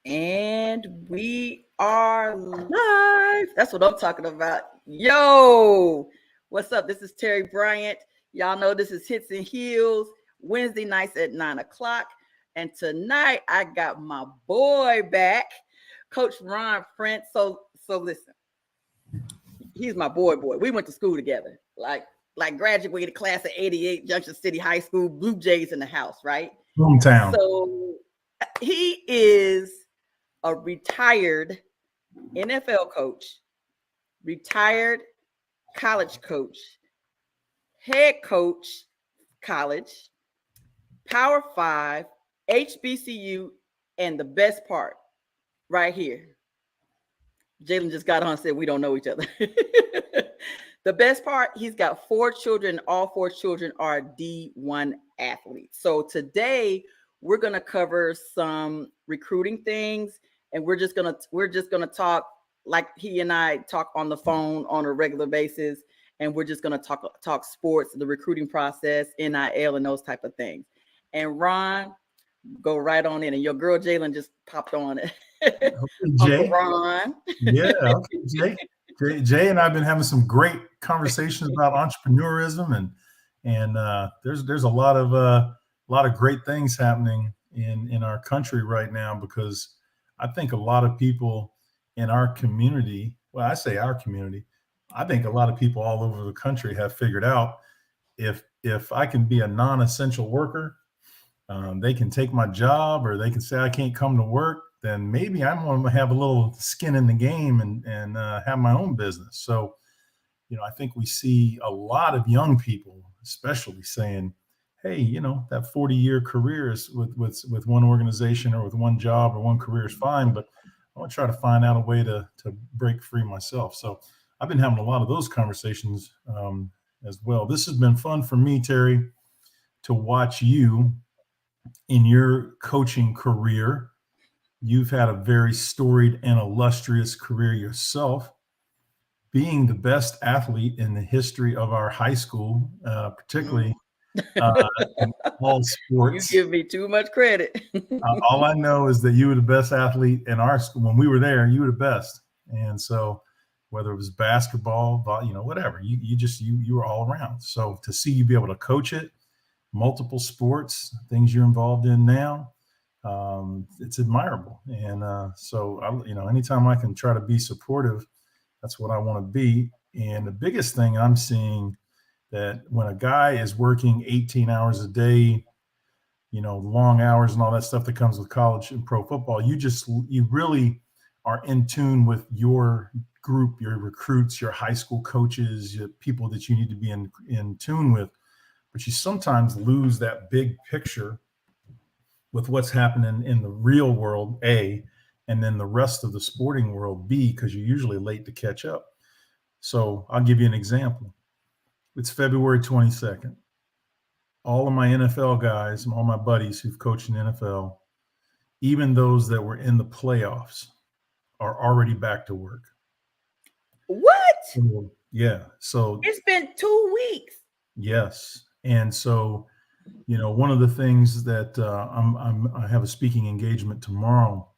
And we are live. That's what I'm talking about. Yo, what's up? This is Terry Bryant. Y'all know this is Hits and Heels, Wednesday nights at 9 o'clock. And tonight I got my boy back, Coach Ron Prince. So listen, he's my boy. We went to school together. Like graduated class of 88, Junction City High School, Blue Jays in the house, right? Hometown. So he is a retired NFL coach, retired college coach, head coach, college, Power 5, HBCU, and the best part right here. Jalen just got on and said we don't know each other. The best part, he's got 4 children. All 4 children are D1 athletes. So today we're going to cover some recruiting things, and we're just gonna talk like he and I talk on the phone on a regular basis, and we're just gonna talk sports, the recruiting process, NIL, and those type of things. And Ron, go right on in. And your girl Jalen just popped on it. Jay. Ron. Yeah, okay, Jay and I've been having some great conversations about entrepreneurism, and there's a lot of great things happening in our country right now, because I think a lot of people in our community, well, I say our community, I think a lot of people all over the country have figured out if I can be a non-essential worker, they can take my job, or they can say I can't come to work, then maybe I'm going to have a little skin in the game and have my own business. So, I think we see a lot of young people, especially saying, hey, that 40-year career is with one organization or with one job or one career is fine, but I want to try to find out a way to break free myself. So I've been having a lot of those conversations as well. This has been fun for me, Terry, to watch you in your coaching career. You've had a very storied and illustrious career yourself, being the best athlete in the history of our high school, particularly in all sports. You give me too much credit. All I know is that you were the best athlete in our school. When we were there, you were the best. And so whether it was basketball, whatever, you were all around. So to see you be able to coach it, multiple sports, things you're involved in now, it's admirable. And so anytime I can try to be supportive, that's what I want to be. And the biggest thing I'm seeing, that when a guy is working 18 hours a day, long hours and all that stuff that comes with college and pro football, you really are in tune with your group, your recruits, your high school coaches, your people that you need to be in tune with. But you sometimes lose that big picture with what's happening in the real world, A, and then the rest of the sporting world, B, because you're usually late to catch up. So I'll give you an example. It's February 22nd. All of my NFL guys, all my buddies who've coached in the NFL, even those that were in the playoffs, are already back to work. What? Yeah. So it's been 2 weeks. Yes. And so, one of the things that I have a speaking engagement tomorrow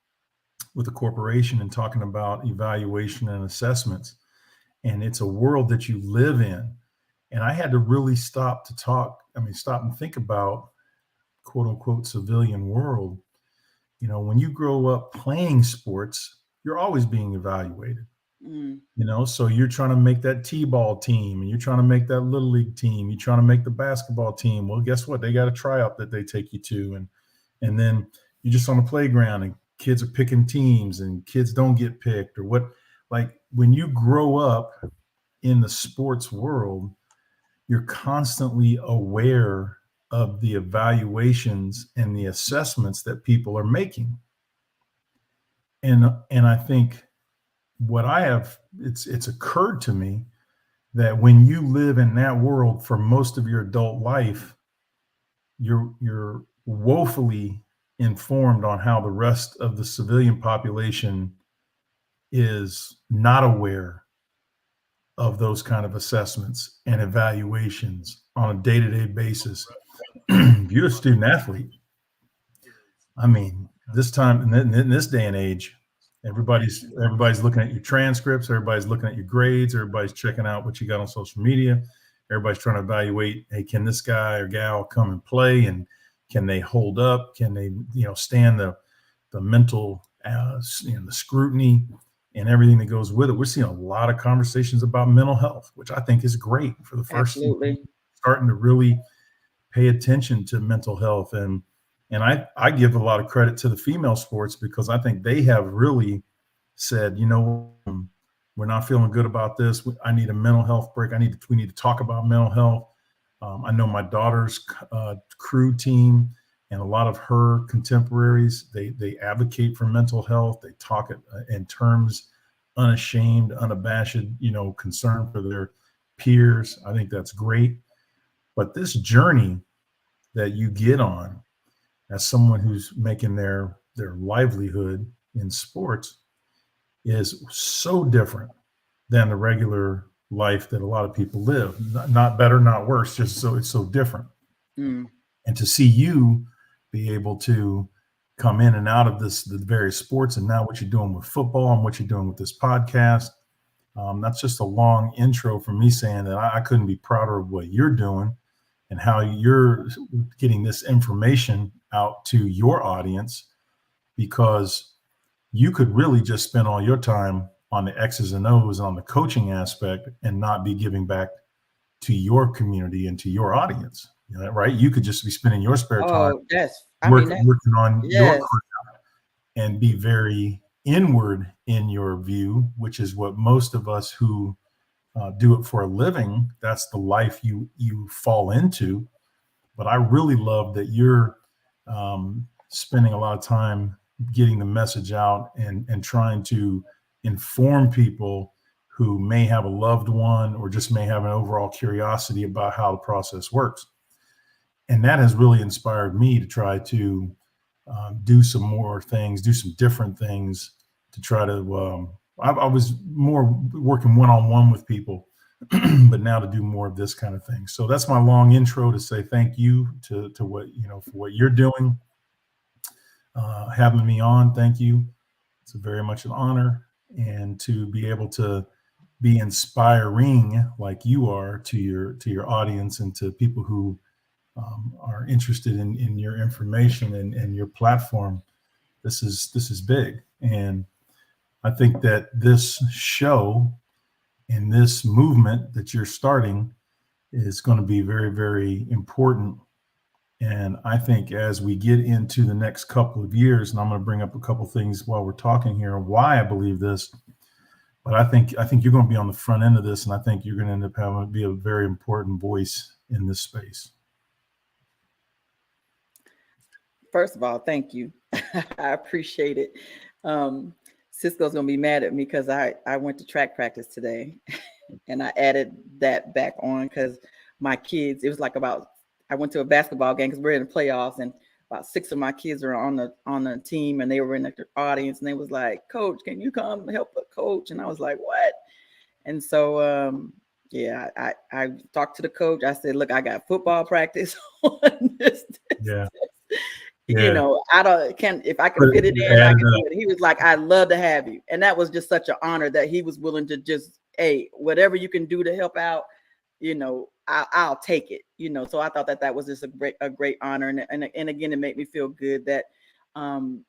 with a corporation and talking about evaluation and assessments. And it's a world that you live in. And I had to really stop and think about, quote unquote, civilian world. When you grow up playing sports, you're always being evaluated. So you're trying to make that T-ball team, and you're trying to make that little league team. You're trying to make the basketball team. Well, guess what? They got a tryout that they take you to. And then you're just on the playground, and kids are picking teams, and kids don't get picked or what. Like, when you grow up in the sports world, you're constantly aware of the evaluations and the assessments that people are making. And I think what it's occurred to me that when you live in that world for most of your adult life, you're woefully informed on how the rest of the civilian population is not aware of those kind of assessments and evaluations on a day-to-day basis. If you're a student athlete, this time, in this day and age, everybody's looking at your transcripts, everybody's looking at your grades, everybody's checking out what you got on social media, everybody's trying to evaluate, hey, can this guy or gal come and play, and can they hold up, can they stand the mental the scrutiny and everything that goes with it. We're seeing a lot of conversations about mental health, which I think is great for the first Absolutely. starting to really pay attention to mental health. And I give a lot of credit to the female sports, because I think they have really said, we're not feeling good about this. I need a mental health break. We need to talk about mental health. I know my daughter's crew team and a lot of her contemporaries, they advocate for mental health. They talk it in terms unashamed, unabashed, concern for their peers. I think that's great. But this journey that you get on as someone who's making their livelihood in sports is so different than the regular life that a lot of people live. Not better, not worse, just so it's so different. Mm. And to see you be able to come in and out of the various sports, and now what you're doing with football and what you're doing with this podcast, that's just a long intro for me saying that I couldn't be prouder of what you're doing and how you're getting this information out to your audience, because you could really just spend all your time on the X's and O's on the coaching aspect and not be giving back to your community and to your audience. Right? You could just be spending your spare time working on your career and be very inward in your view, which is what most of us who do it for a living, that's the life you fall into. But I really love that you're spending a lot of time getting the message out and trying to inform people who may have a loved one or just may have an overall curiosity about how the process works. And that has really inspired me to try to do some more things, do some different things to try to, I was more working one-on-one with people, but now to do more of this kind of thing. So that's my long intro to say thank you to what, for what you're doing, having me on. Thank you. It's very much an honor, and to be able to be inspiring like you are to your audience and to people who are interested in your information and your platform. This is big. And I think that this show and this movement that you're starting is going to be very, very important. And I think as we get into the next couple of years, and I'm going to bring up a couple of things while we're talking here, why I believe this, but I think you're going to be on the front end of this, and I think you're going to end up having to be a very important voice in this space. First of all, thank you. I appreciate it. Cisco's going to be mad at me because I went to track practice today and I added that back on because my kids, it was like I went to a basketball game because we're in the playoffs, and about 6 of my kids are on the team, and they were in the audience, and they was like, "Coach, can you come help a coach?" And I was like, "What?" And so, I talked to the coach. I said, "Look, I got football practice on this." Yeah. If I can fit it in, I can do it. He was like, "I'd love to have you." And that was just such an honor that he was willing to just, hey, whatever you can do to help out, I'll take it, So I thought that was just a great honor. And again, it made me feel good that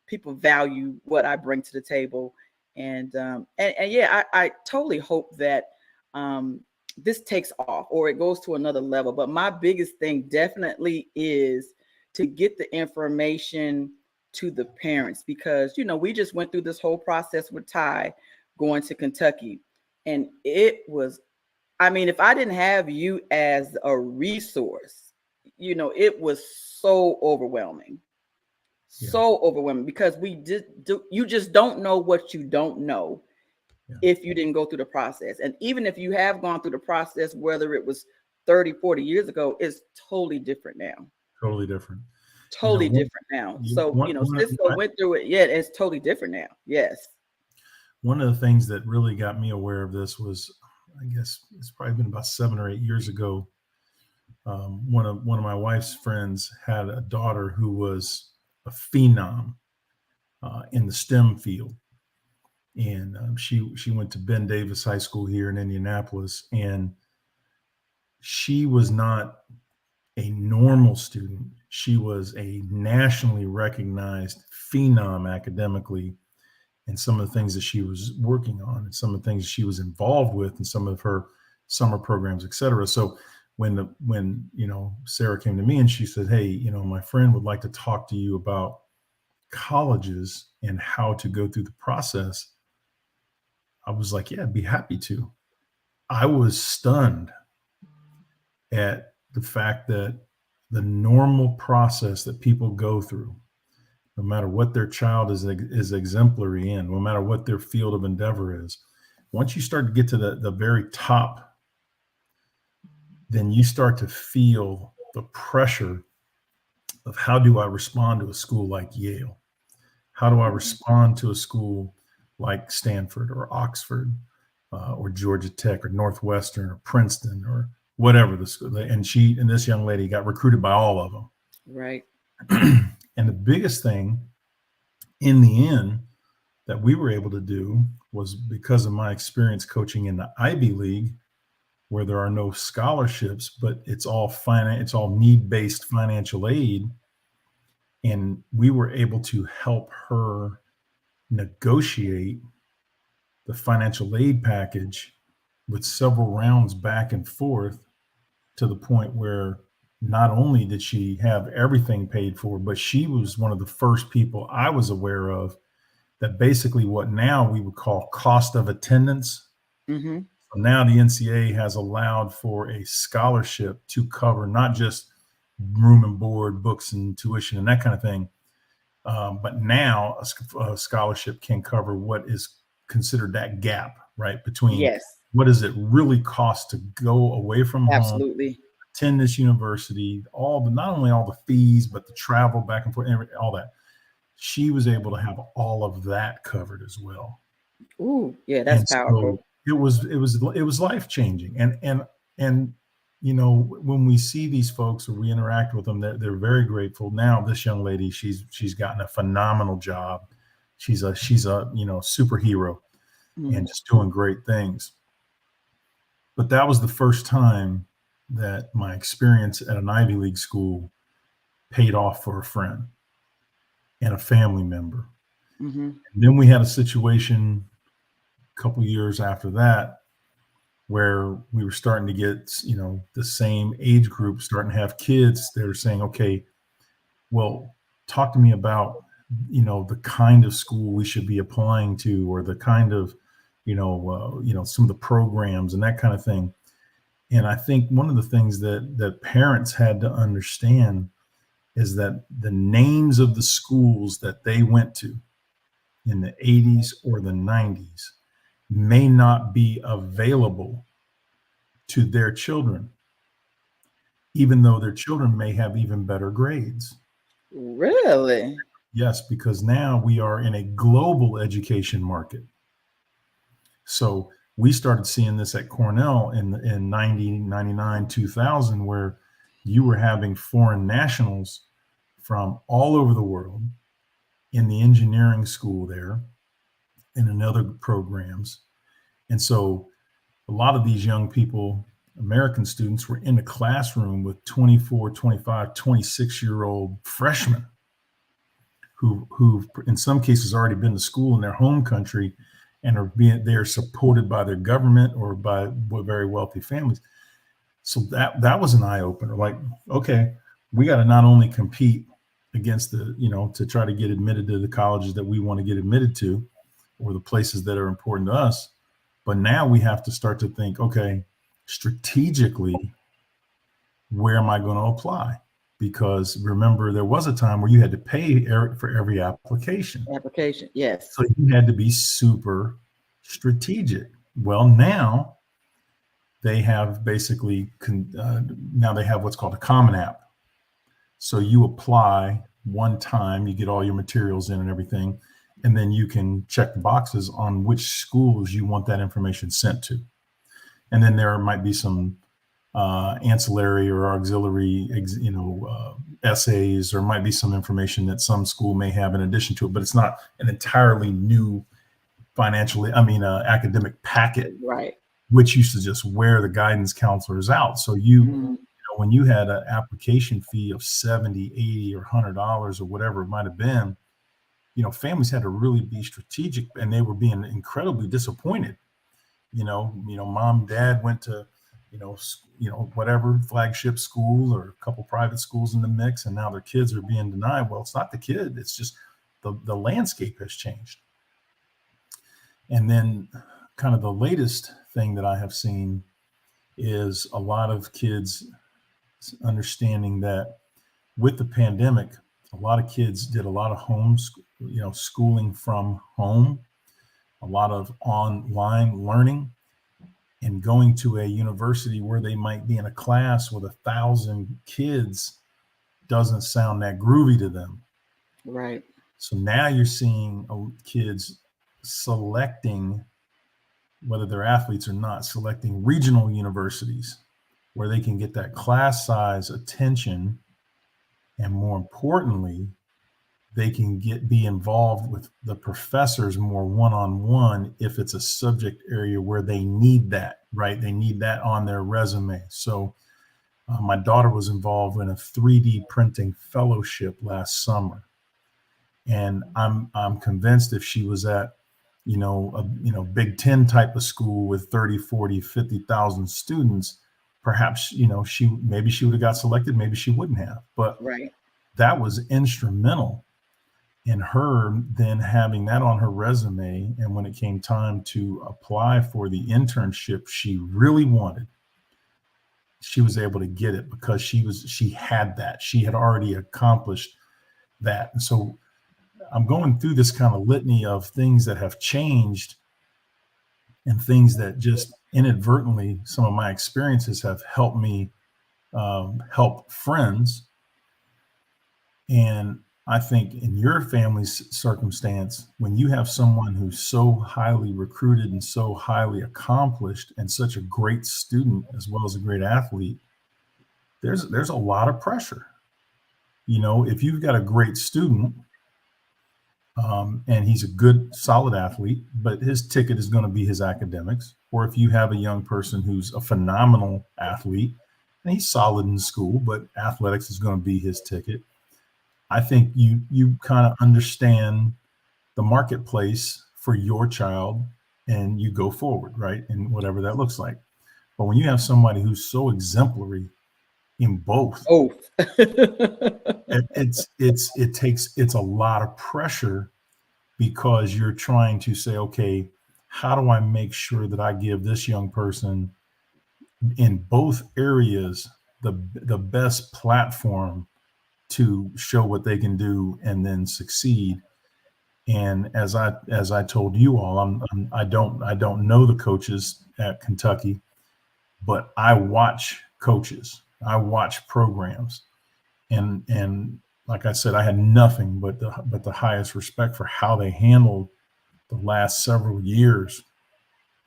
people value what I bring to the table. And I totally hope that this takes off or it goes to another level. But my biggest thing definitely is to get the information to the parents, because, we just went through this whole process with Ty going to Kentucky, and it was, if I didn't have you as a resource, it was so overwhelming, because you just don't know what you don't know if you didn't go through the process. And even if you have gone through the process, whether it was 30, 40 years ago, it's totally different now. Totally different. Different now. Cisco went through it. Yeah, it's totally different now. Yes. One of the things that really got me aware of this was, I guess it's probably been about 7 or 8 years ago. One of my wife's friends had a daughter who was a phenom, in the STEM field. And she went to Ben Davis High School here in Indianapolis, and she was not a normal student. She was a nationally recognized phenom academically, and some of the things that she was working on and some of the things she was involved with and some of her summer programs, et cetera. So when Sarah came to me and she said, hey, my friend would like to talk to you about colleges and how to go through the process, I was like, yeah, I'd be happy to. I was stunned at the fact that the normal process that people go through, no matter what their child is exemplary in, no matter what their field of endeavor is, once you start to get to the very top, then you start to feel the pressure of how do I respond to a school like Yale? How do I respond to a school like Stanford or Oxford or Georgia Tech or Northwestern or Princeton or whatever the school? And this young lady got recruited by all of them. Right. And the biggest thing in the end that we were able to do was because of my experience coaching in the Ivy League, where there are no scholarships, but it's all need-based financial aid. And we were able to help her negotiate the financial aid package with several rounds back and forth to the point where not only did she have everything paid for, but she was one of the first people I was aware of that basically what now we would call cost of attendance. Mm-hmm. So now the NCAA has allowed for a scholarship to cover not just room and board, books and tuition and that kind of thing, but now a scholarship can cover what is considered that gap, right, between what does it really cost to go away from home, attend this university, not only all the fees, but the travel back and forth, all that. She was able to have all of that covered as well. Ooh, yeah, that's powerful. So it was life changing, and when we see these folks or we interact with them, they're very grateful. Now this young lady, she's gotten a phenomenal job. She's a superhero and just doing great things. But that was the first time that my experience at an Ivy League school paid off for a friend and a family member. Mm-hmm. And then we had a situation a couple years after that where we were starting to get, the same age group starting to have kids. They were saying, okay, well, talk to me about, the kind of school we should be applying to, or the kind of, some of the programs and that kind of thing. And I think one of the things that parents had to understand is that the names of the schools that they went to in the 80s or the 90s may not be available to their children, even though their children may have even better grades. Really? Yes, because now we are in a global education market. So we started seeing this at Cornell in 90, 99, 2000, where you were having foreign nationals from all over the world in the engineering school there and in other programs. And so a lot of these young people, American students, were in the classroom with 24, 25, 26-year-old freshmen who've in some cases already been to school in their home country and they're supported by their government or by very wealthy families. So that was an eye opener. Like, okay, we got to not only compete against to try to get admitted to the colleges that we want to get admitted to, or the places that are important to us, but now we have to start to think, okay, strategically, where am I going to apply? Because remember, there was a time where you had to pay for every application. Yes. So you had to be super strategic. Well, now they have basically, now they have what's called a Common App. So you apply one time, you get all your materials in and everything, and then you can check the boxes on which schools you want that information sent to. And then there might be some ancillary or auxiliary, essays, or might be some information that some school may have in addition to it, but it's not an entirely new academic packet, Right. which used to just wear the guidance counselors out. So when you had an application fee of $70, $80, or $100 or whatever it might have been, families had to really be strategic, and they were being incredibly disappointed. Mom, dad went to, whatever flagship school or a couple private schools in the mix, and now their kids are being denied. Well, it's not the kid, it's just the landscape has changed. And then kind of the latest thing that I have seen is a lot of kids understanding that with the pandemic, a lot of kids did a lot of schooling from home, a lot of online learning, and going to a university where they might be in a class with 1,000 kids doesn't sound that groovy to them. Right. So now you're seeing kids selecting, whether they're athletes or not, selecting regional universities where they can get that class size attention, and more importantly, they can be involved with the professors more one-on-one if it's a subject area where they need that, right? They need that on their resume. So my daughter was involved in a 3D printing fellowship last summer. And I'm convinced if she was at, a Big Ten type of school with 30, 40, 50,000 students, perhaps, she would have got selected, maybe she wouldn't have. But right. That was instrumental in her then having that on her resume. And when it came time to apply for the internship she really wanted, she was able to get it because she had that. She had already accomplished that. And so I'm going through this kind of litany of things that have changed and things that just inadvertently, some of my experiences have helped me help friends. And I think in your family's circumstance, when you have someone who's so highly recruited and so highly accomplished and such a great student as well as a great athlete, there's a lot of pressure. If you've got a great student and he's a good, solid athlete, but his ticket is going to be his academics, or if you have a young person who's a phenomenal athlete and he's solid in school, but athletics is going to be his ticket, I think you kind of understand the marketplace for your child and you go forward, right? And whatever that looks like. But when you have somebody who's so exemplary in both, it's a lot of pressure, because you're trying to say, okay, how do I make sure that I give this young person in both areas the best platform to show what they can do and then succeed. And as I told you all, I don't know the coaches at Kentucky, but I watch coaches, I watch programs, and like I said, I had nothing but the highest respect for how they handled the last several years,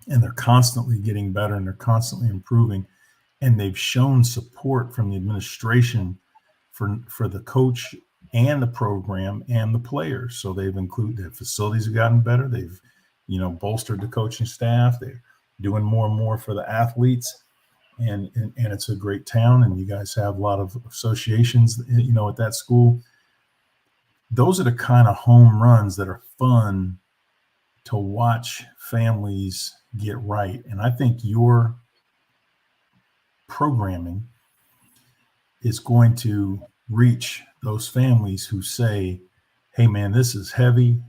and they're constantly getting better and they're constantly improving, and they've shown support from the administration for the coach and the program and the players. So their facilities have gotten better. They've, bolstered the coaching staff. They're doing more and more for the athletes, and it's a great town. And you guys have a lot of associations, at that school. Those are the kind of home runs that are fun to watch families get right. And I think your programming is going to reach those families who say, hey man, this is heavy.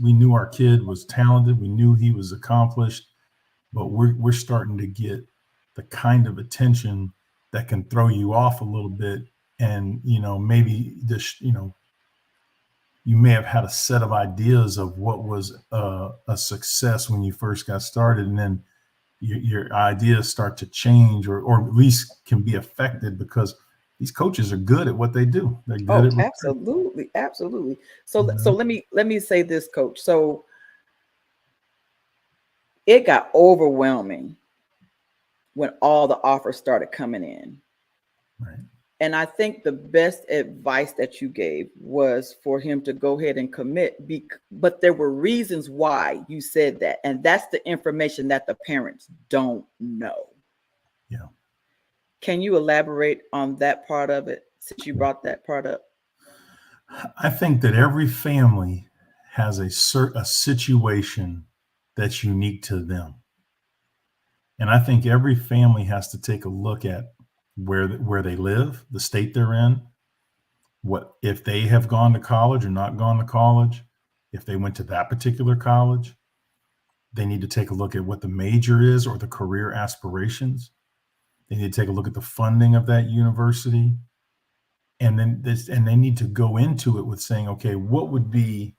We knew our kid was talented. We knew he was accomplished, but we're starting to get the kind of attention that can throw you off a little bit. And, maybe this, you may have had a set of ideas of what was a success when you first got started. And then your ideas start to change or at least can be affected, because these coaches are good at what they do. They're good at absolutely. So let me say this, Coach. So it got overwhelming when all the offers started coming in. Right. And I think the best advice that you gave was for him to go ahead and commit. But there were reasons why you said that. And that's the information that the parents don't know. Yeah. Can you elaborate on that part of it, since you brought that part up? I think that every family has a situation that's unique to them. And I think every family has to take a look at where they live, the state they're in, what if they have gone to college or not gone to college, if they went to that particular college, they need to take a look at what the major is or the career aspirations. They need to take a look at the funding of that university. And then they need to go into it with saying, okay, what would be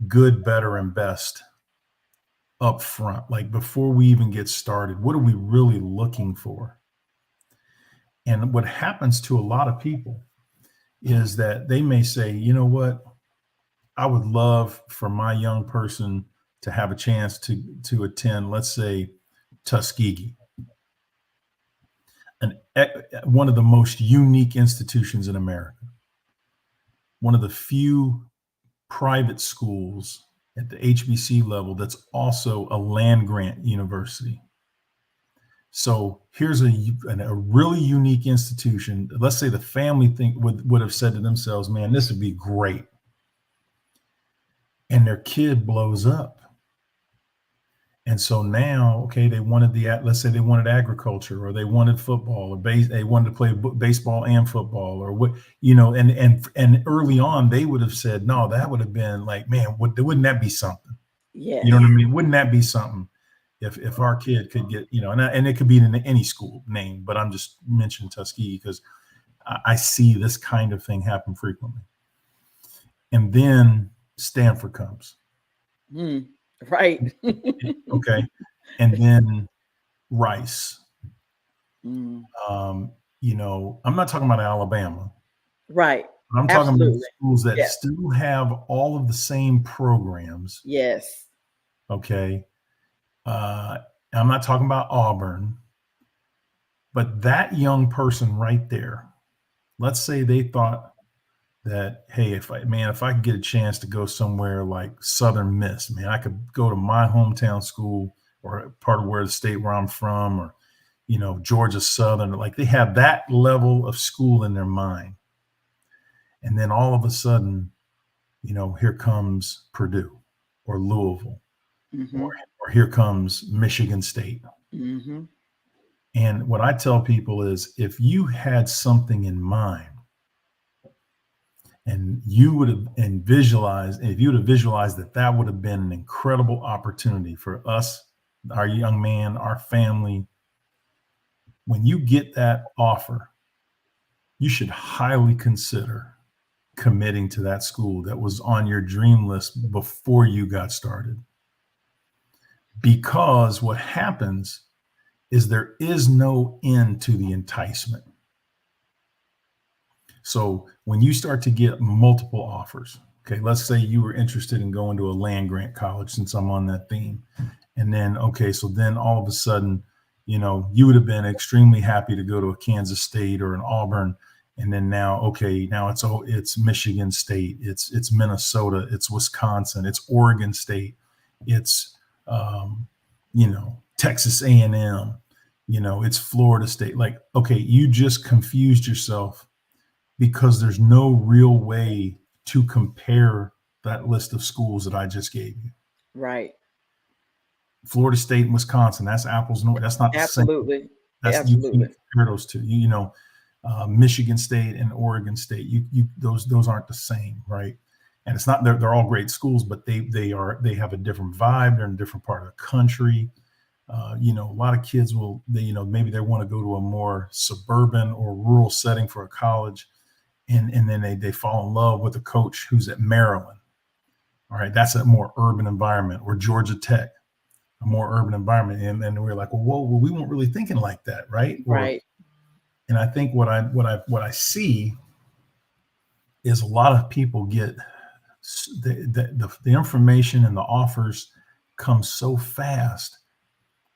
good, better, and best up front? Like before we even get started, what are we really looking for? And what happens to a lot of people is that they may say, you know what, I would love for my young person to have a chance to attend, let's say, Tuskegee, one of the most unique institutions in America, one of the few private schools at the HBC level that's also a land grant university. So here's a really unique institution. Let's say the family would have said to themselves, man, this would be great. And their kid blows up. And so now, okay, let's say they wanted agriculture, or they wanted football, or they wanted to play baseball and football, or what, and early on they would have said, no, that would have been like, man, wouldn't that be something? Yes. You know what I mean? Wouldn't that be something? If our kid could get, and it could be in any school name, but I'm just mentioning Tuskegee because I see this kind of thing happen frequently. And then Stanford comes. Right. Okay. And then Rice. I'm not talking about Alabama. Right. I'm talking about schools that still have all of the same programs. Yes. Okay. I'm not talking about Auburn, but that young person right there, let's say they thought that, hey, if I could get a chance to go somewhere like Southern Miss, man, I could go to my hometown school or part of the state where I'm from, or, Georgia Southern, like they have that level of school in their mind. And then all of a sudden, here comes Purdue or Louisville. Mm-hmm. Or here comes Michigan State. Mm-hmm. And what I tell people is, if you had something in mind and you would have visualized that would have been an incredible opportunity for us, our young man, our family, when you get that offer, you should highly consider committing to that school that was on your dream list before you got started. Because what happens is there is no end to the enticement. So when you start to get multiple offers, okay, let's say you were interested in going to a land grant college, since I'm on that theme. And then, okay, so then all of a sudden, you would have been extremely happy to go to a Kansas State or an Auburn. And then now it's Michigan State, it's Minnesota, it's Wisconsin, it's Oregon State, it's Texas A&M, it's Florida State. Like, okay, you just confused yourself because there's no real way to compare that list of schools that I just gave you. Right. Florida State and Wisconsin, that's apples and oranges. That's not the absolutely same. That's absolutely. You compare those two. Michigan State and Oregon State. Those aren't the same, right? And it's not they're all great schools, but they have a different vibe. They're in a different part of the country. A lot of kids maybe they want to go to a more suburban or rural setting for a college, and then they fall in love with a coach who's at Maryland. All right, that's a more urban environment, or Georgia Tech, a more urban environment, and we're like, well, we weren't really thinking like that, right? Right. And I think what I see is a lot of people get the information and the offers come so fast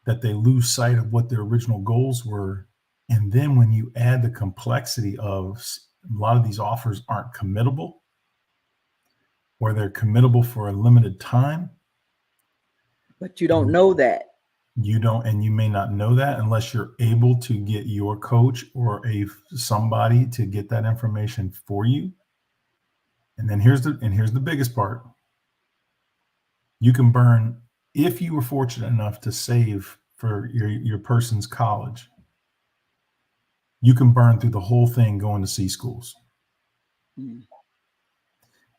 that they lose sight of what their original goals were. And then when you add the complexity of a lot of these offers aren't committable, or they're committable for a limited time. But you don't know that. You don't, and you may not know that unless you're able to get your coach or somebody to get that information for you. And then here's the biggest part. You can burn, if you were fortunate enough to save for your person's college, you can burn through the whole thing going to C schools. Mm.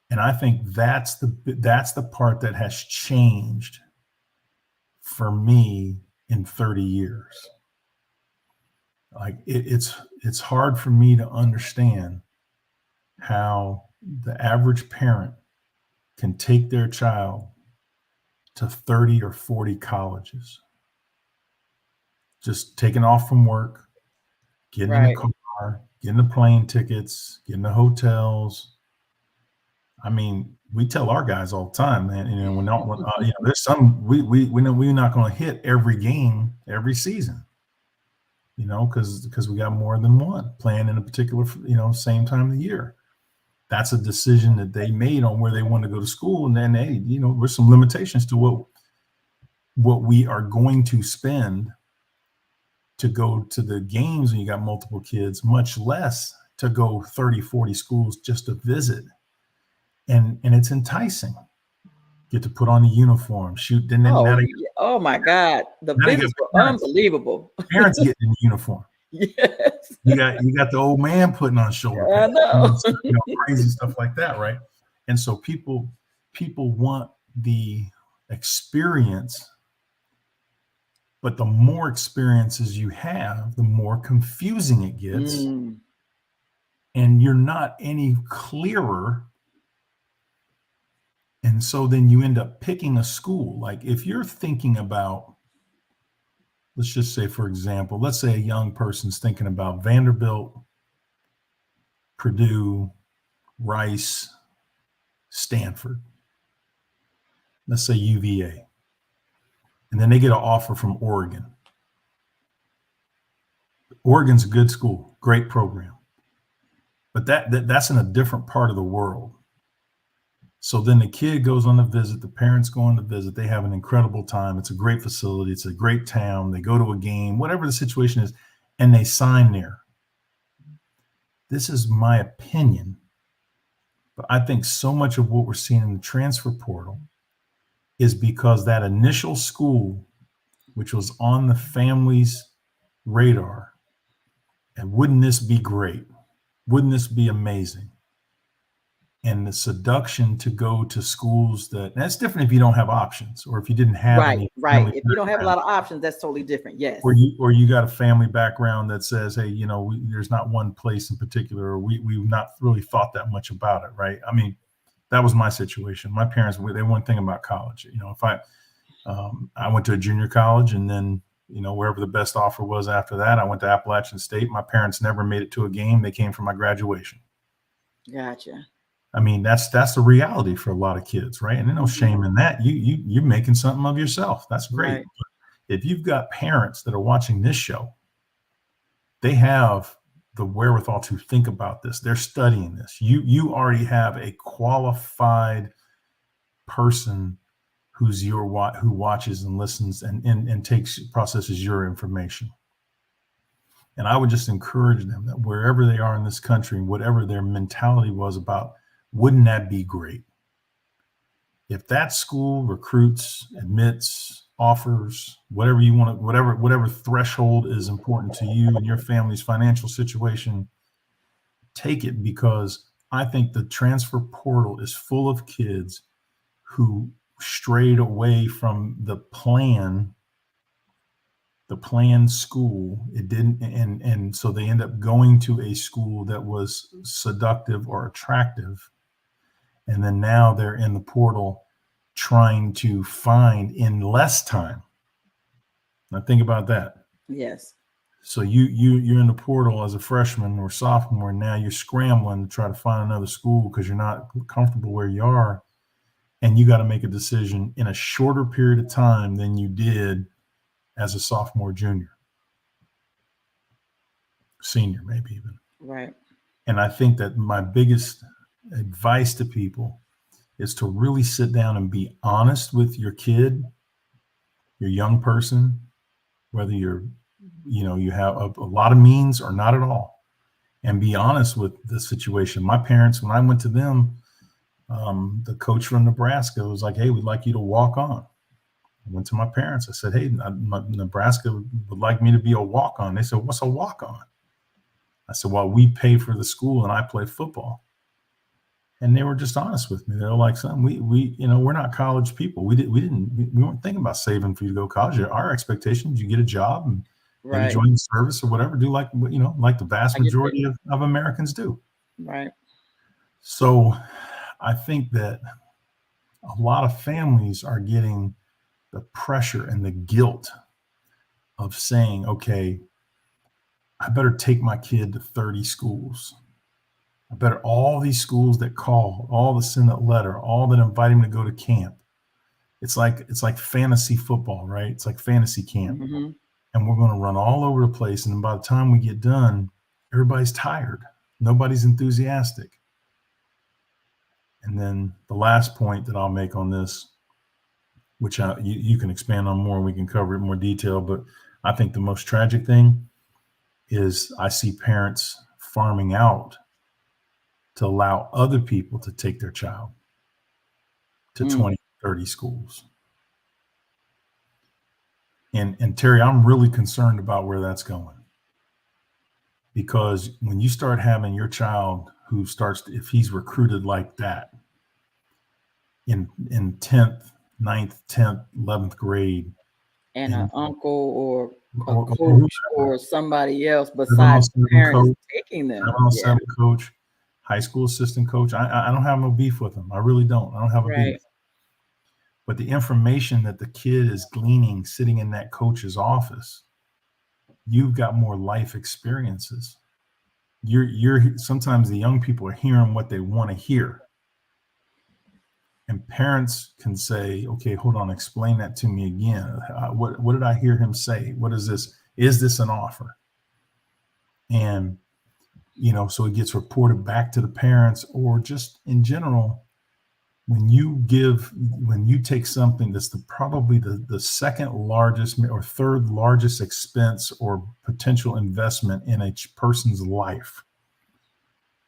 And I think that's the part that has changed for me in 30 years. Like it's hard for me to understand how the average parent can take their child to 30 or 40 colleges, just taking off from work, getting in the car, getting the plane tickets, getting the hotels. I mean, we tell our guys all the time, man. You know, there's some we know we're not going to hit every game every season. You know, because we got more than one playing in a particular same time of the year. That's a decision that they made on where they want to go to school, and then there's some limitations to what we are going to spend to go to the games when you got multiple kids, much less to go 30, 40 schools just to visit. And it's enticing. Get to put on a uniform, shoot. Then oh my God, the visits were unbelievable. Parents getting in the uniform. Yes. You got the old man putting on shoulder pads. I know. Crazy stuff like that, right? And so people want the experience, but the more experiences you have, the more confusing it gets. And you're not any clearer. And so then you end up picking a school. Like if you're thinking about, let's just say, for example, let's say a young person's thinking about Vanderbilt, Purdue, Rice, Stanford, let's say UVA. And then they get an offer from Oregon. Oregon's a good school, great program. But that's in a different part of the world. So then the kid goes on a visit, the parents go on the visit, they have an incredible time. It's a great facility, it's a great town. They go to a game, whatever the situation is, and they sign there. This is my opinion, but I think so much of what we're seeing in the transfer portal is because that initial school, which was on the family's radar, and wouldn't this be great? Wouldn't this be amazing? And the seduction to go to schools that's different if you don't have options, or if you didn't have any. Right. If you don't have a lot of options, that's totally different. Yes. Or you got a family background that says, hey, there's not one place in particular, or we've not really thought that much about it, right? I mean, that was my situation. My parents, they weren't thinking about college. If I went to a junior college, and then wherever the best offer was after that, I went to Appalachian State. My parents never made it to a game. They came for my graduation. Gotcha. I mean, that's the reality for a lot of kids, right? And there's no shame in that. You're making something of yourself. That's great. Right. But if you've got parents that are watching this show, they have the wherewithal to think about this. They're studying this. You already have a qualified person who watches and listens and processes your information. And I would just encourage them that wherever they are in this country, whatever their mentality was about, wouldn't that be great? If that school recruits, admits, offers, whatever you want to, whatever threshold is important to you and your family's financial situation, take it, because I think the transfer portal is full of kids who strayed away from the planned school. It didn't, and so they end up going to a school that was seductive or attractive. And then now they're in the portal trying to find in less time. Now think about that. Yes. So you're in the portal as a freshman or sophomore, and now you're scrambling to try to find another school because you're not comfortable where you are. And you got to make a decision in a shorter period of time than you did as a sophomore, junior, senior, maybe even. Right. And I think that my biggest advice to people is to really sit down and be honest with your kid, your young person, whether you have a lot of means or not at all, and be honest with the situation. My parents, when I went to them, the coach from Nebraska was like, "Hey, we'd like you to walk on." I went to my parents. I said, "Hey, Nebraska would like me to be a walk on." They said, "What's a walk on?" I said, "Well, we pay for the school and I play football." And they were just honest with me. They're like, "Son, we're not college people. We weren't thinking about saving for you to go to college. Our expectation is you get a job and maybe Right. join the service or whatever. Do like the vast majority of Americans do." Right. So I think that a lot of families are getting the pressure and the guilt of saying, "Okay, I better take my kid to 30 schools. I better all these schools that call, all that send that letter, all that invite him to go to camp." It's like fantasy football, right? It's like fantasy camp. Mm-hmm. And we're going to run all over the place. And by the time we get done, everybody's tired. Nobody's enthusiastic. And then the last point that I'll make on this, which you can expand on more, we can cover it in more detail, but I think the most tragic thing is I see parents farming out to allow other people to take their child to 20, 30 schools. And Terry, I'm really concerned about where that's going. Because when you start having your child if he's recruited like that in 10th, 9th, 10th, 11th grade, And an uncle or a or coach or somebody else besides the 707 parents coach, taking them. 707 coach, high school assistant coach, I don't have no beef with them. I really don't. I don't have a beef. But the information that the kid is gleaning sitting in that coach's office, you've got more life experiences. You're sometimes the young people are hearing what they want to hear. And parents can say, "Okay, hold on, explain that to me again. What did I hear him say? What is this? Is this an offer?" And, so it gets reported back to the parents, or just in general, when you take something that's probably the second largest or third largest expense or potential investment in a person's life,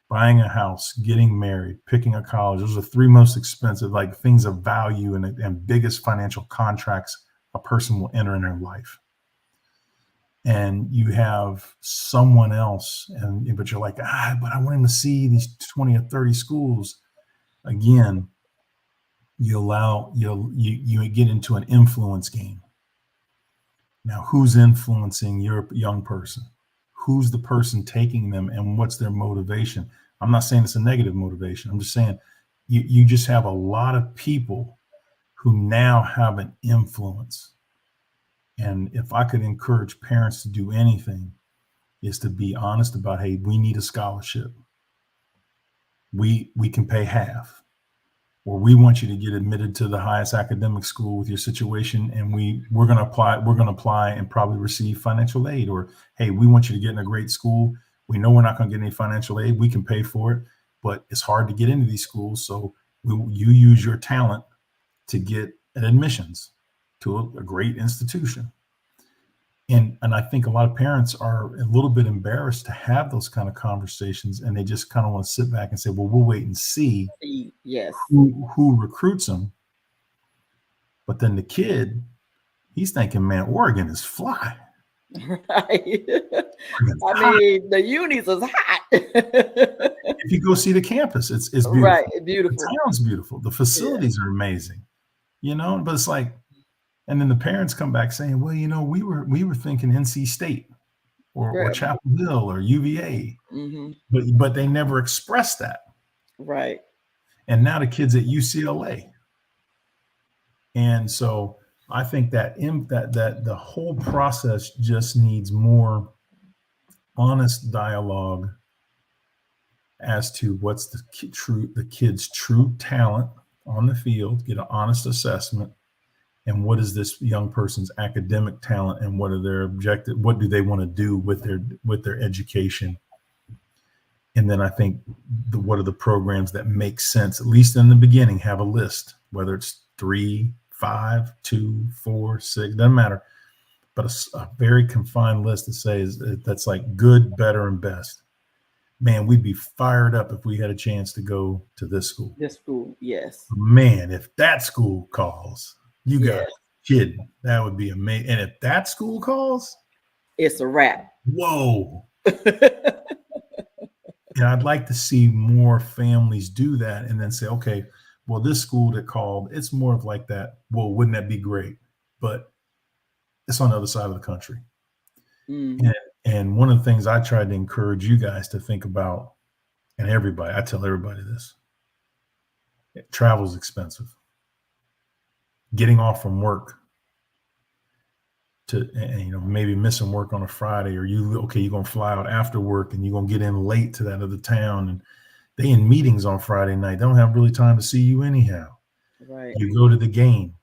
buying a house, getting married, picking a college, those are the three most expensive, like things of value and biggest financial contracts a person will enter in their life. And you have someone else, but you're like, but I want him to see these 20 or 30 schools. Again, you get into an influence game. Now, who's influencing your young person? Who's the person taking them, and what's their motivation? I'm not saying it's a negative motivation. I'm just saying you just have a lot of people who now have an influence. And if I could encourage parents to do anything, is to be honest about, hey, we need a scholarship. We can pay half. Or we want you to get admitted to the highest academic school with your situation, and we're going to apply and probably receive financial aid. Or, hey, we want you to get in a great school. We know we're not going to get any financial aid. We can pay for it, but it's hard to get into these schools. So you use your talent to get admissions to a great institution. And I think a lot of parents are a little bit embarrassed to have those kind of conversations, and they just kind of want to sit back and say, well, we'll wait and see who recruits them. But then the kid, he's thinking, man, Oregon is fly. Right. The unis is hot. If you go see the campus, it's beautiful. Right, beautiful. The town's beautiful. The facilities are amazing. But it's like, and then the parents come back saying, well, we were thinking NC State or Chapel Hill or UVA, but they never expressed that. Right. And now the kid's at UCLA. And so I think that the whole process just needs more honest dialogue as to what's the kid's true talent on the field, get an honest assessment, and what is this young person's academic talent, and what are their objectives? What do they want to do with their education? And then I think what are the programs that make sense, at least in the beginning, have a list, whether it's 3, 5, 2, 4, 6, doesn't matter. But a very confined list to say that's like good, better, and best. Man, we'd be fired up if we had a chance to go to this school. This school, yes. Man, if that school calls, you got Yes. kidding. That would be amazing. And if that school calls, It's a wrap. whoa. And I'd like to see more families do that and then say, okay, well, this school that called, it's more of like that. Well, wouldn't that be great? But it's on the other side of the country. Mm-hmm. And one of the things I tried to encourage you guys to think about, and everybody, I tell everybody this, travel's expensive. Getting off from work to, maybe missing work on a Friday, or you're going to fly out after work and you're going to get in late to that other town, and they in meetings on Friday night. They don't have really time to see you anyhow. Right. You go to the game,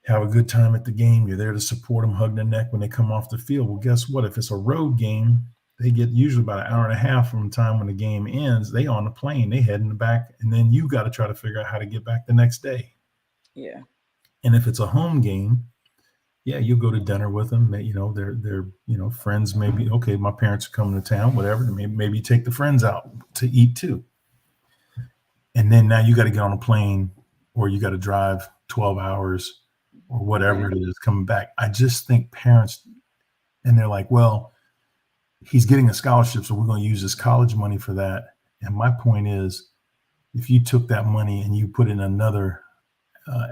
have a good time at the game. You're there to support them, hug their neck when they come off the field. Well, guess what? If it's a road game, they get usually about an hour and a half from the time when the game ends. They on the plane, they head in the back, and then you got to try to figure out how to get back the next day. Yeah. And if it's a home game, yeah, you go to dinner with them. They're friends. Maybe, okay, my parents are coming to town, whatever. Maybe you take the friends out to eat too. And then now you got to get on a plane, or you got to drive 12 hours or whatever it is coming back. I just think parents, and they're like, well, he's getting a scholarship, so we're going to use his college money for that. And my point is, if you took that money and you put in another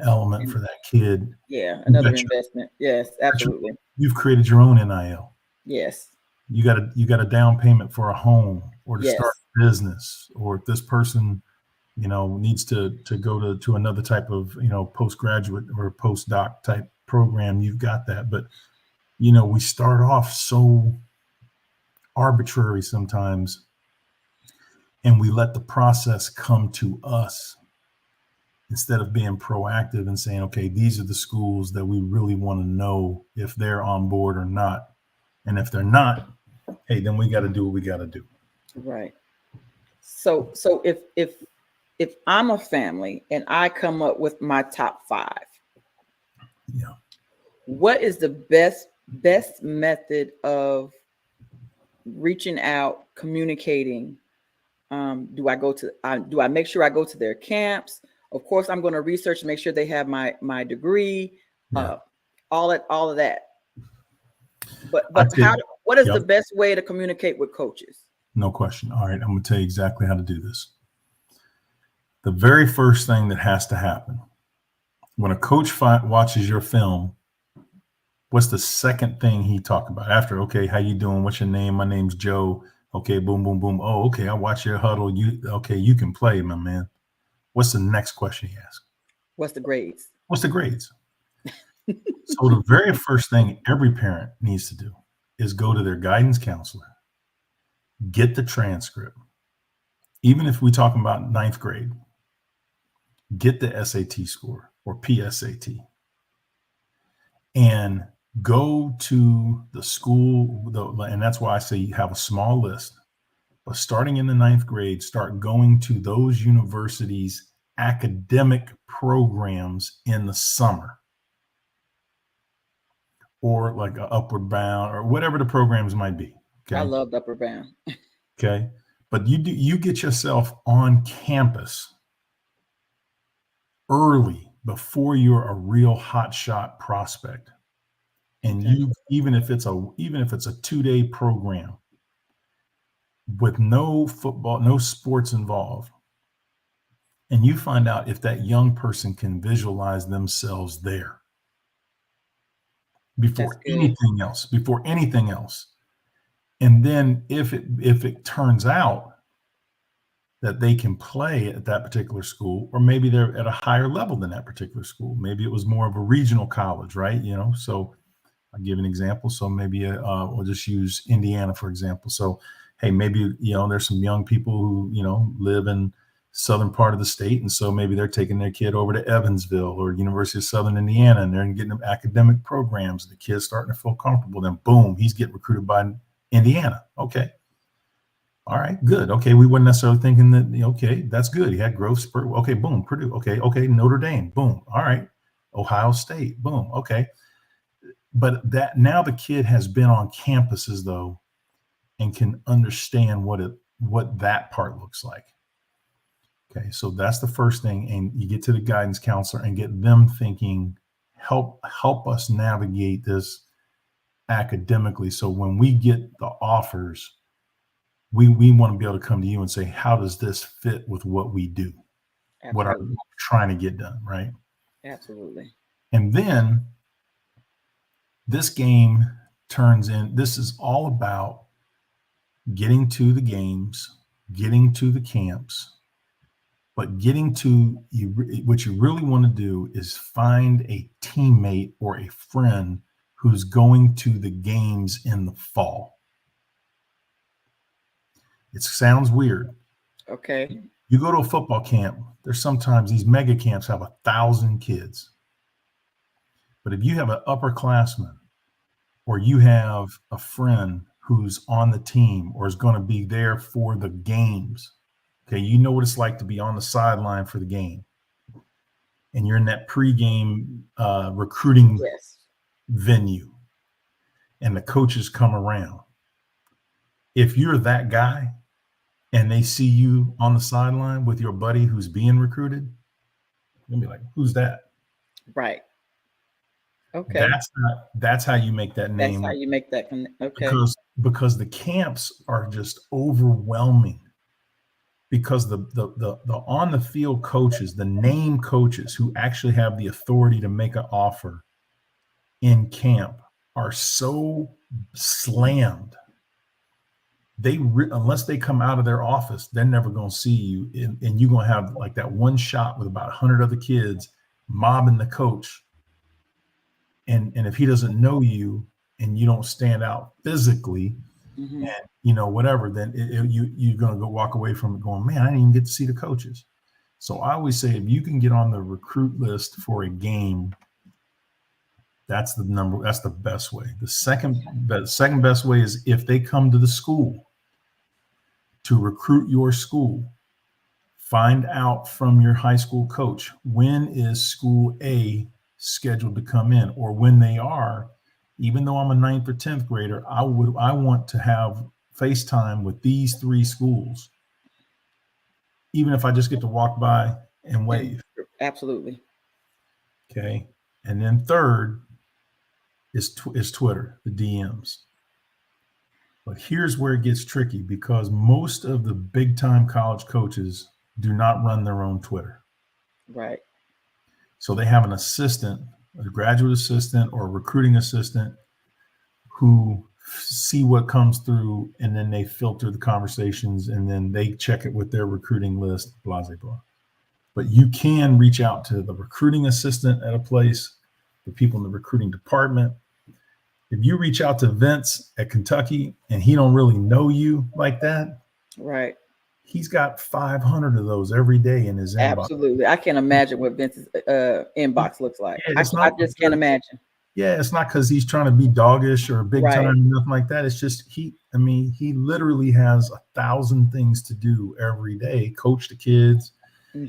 element for that kid. Yeah, another investment. Yes, absolutely. You've created your own NIL. Yes. You got a down payment for a home, or to start a business, or if this person, needs to go to another type of, postgraduate or postdoc type program, you've got that. But, we start off so arbitrary sometimes, and we let the process come to us instead of being proactive and saying, okay, these are the schools that we really want to know if they're on board or not. And if they're not, hey, then we got to do what we got to do. Right. So if I'm a family and I come up with my top 5, what is the best method of reaching out, communicating? Do I make sure I go to their camps? Of course, I'm going to research and make sure they have my degree, all of that. But what is the best way to communicate with coaches? No question. All right, I'm going to tell you exactly how to do this. The very first thing that has to happen when a coach watches your film, what's the second thing he talk about after? Okay, how you doing? What's your name? My name's Joe. Okay, boom, boom, boom. Oh, okay, I watch your huddle. You can play, my man. What's the next question he asks? What's the grades? So the very first thing every parent needs to do is go to their guidance counselor, get the transcript. Even if we're talking about 9th grade, get the SAT score or PSAT, and go to the school. And that's why I say you have a small list. But starting in the 9th grade, start going to those universities' academic programs in the summer, or like a Upward Bound, or whatever the programs might be. Okay? I loved Upward Bound. Okay, but you get yourself on campus early before you're a real hotshot prospect, and even if it's a 2-day program with no football, no sports involved, and you find out if that young person can visualize themselves there before anything else. And then if it turns out that they can play at that particular school, or maybe they're at a higher level than that particular school, maybe it was more of a regional college, right? So I'll give an example. So maybe we'll just use Indiana, for example. So, hey, maybe, there's some young people who, live in southern part of the state. And so maybe they're taking their kid over to Evansville or University of Southern Indiana, and they're getting them academic programs. The kid's starting to feel comfortable. Then boom, he's getting recruited by Indiana. Okay. All right, good. Okay, we weren't necessarily thinking that, okay, that's good. He had growth spurt. Okay, boom, Purdue. Okay, Notre Dame. Boom. All right, Ohio State. Boom. Okay. But that now the kid has been on campuses though, and can understand what that part looks like. Okay, so that's the first thing. And you get to the guidance counselor and get them thinking, help us navigate this academically. So when we get the offers, we want to be able to come to you and say, how does this fit with what we do? Absolutely. What are we trying to get done, right? Absolutely. And then this game this is all about getting to the games, getting to the camps, but getting to what you really want to do is find a teammate or a friend who's going to the games in the fall. It sounds weird. Okay. You go to a football camp, there's sometimes these mega camps have 1,000 kids. But if you have an upperclassman or you have a friend who's on the team or is going to be there for the games, okay, you know what it's like to be on the sideline for the game. And you're in that pregame recruiting venue and the coaches come around. If you're that guy and they see you on the sideline with your buddy who's being recruited, you'll be like, who's that? Right. Okay. That's how you make that name. That's how you make that. Okay. Because the camps are just overwhelming. Because the on the field coaches, the name coaches who actually have the authority to make an offer in camp are so slammed. Unless they come out of their office, they're never going to see you. And you're going to have like that one shot with about 100 other kids mobbing the coach. And if he doesn't know you and you don't stand out physically, and whatever, then you're going to go walk away from it going, man, I didn't even get to see the coaches. So I always say, if you can get on the recruit list for a game, that's the best way. The second best way is if they come to the school to recruit your school, find out from your high school coach, when is school A scheduled to come in, or when they are. Even though I'm a 9th or 10th grader, I want to have FaceTime with these 3 schools, even if I just get to walk by and wave. Absolutely. Okay. And then third is Twitter, the DMs. But here's where it gets tricky, because most of the big time college coaches do not run their own Twitter. Right. So they have an assistant, a graduate assistant or a recruiting assistant who see what comes through, and then they filter the conversations, and then they check it with their recruiting list, blah, blah, blah. But you can reach out to the recruiting assistant at a place, the people in the recruiting department. If you reach out to Vince at Kentucky and he don't really know you like that, right? He's got 500 of those every day in his inbox. Absolutely. I can't imagine what Vince's inbox looks like. Yeah, I just can't imagine. Yeah, it's not because he's trying to be doggish or big time, nothing like that. It's just he literally has 1,000 things to do every day. Coach the kids, a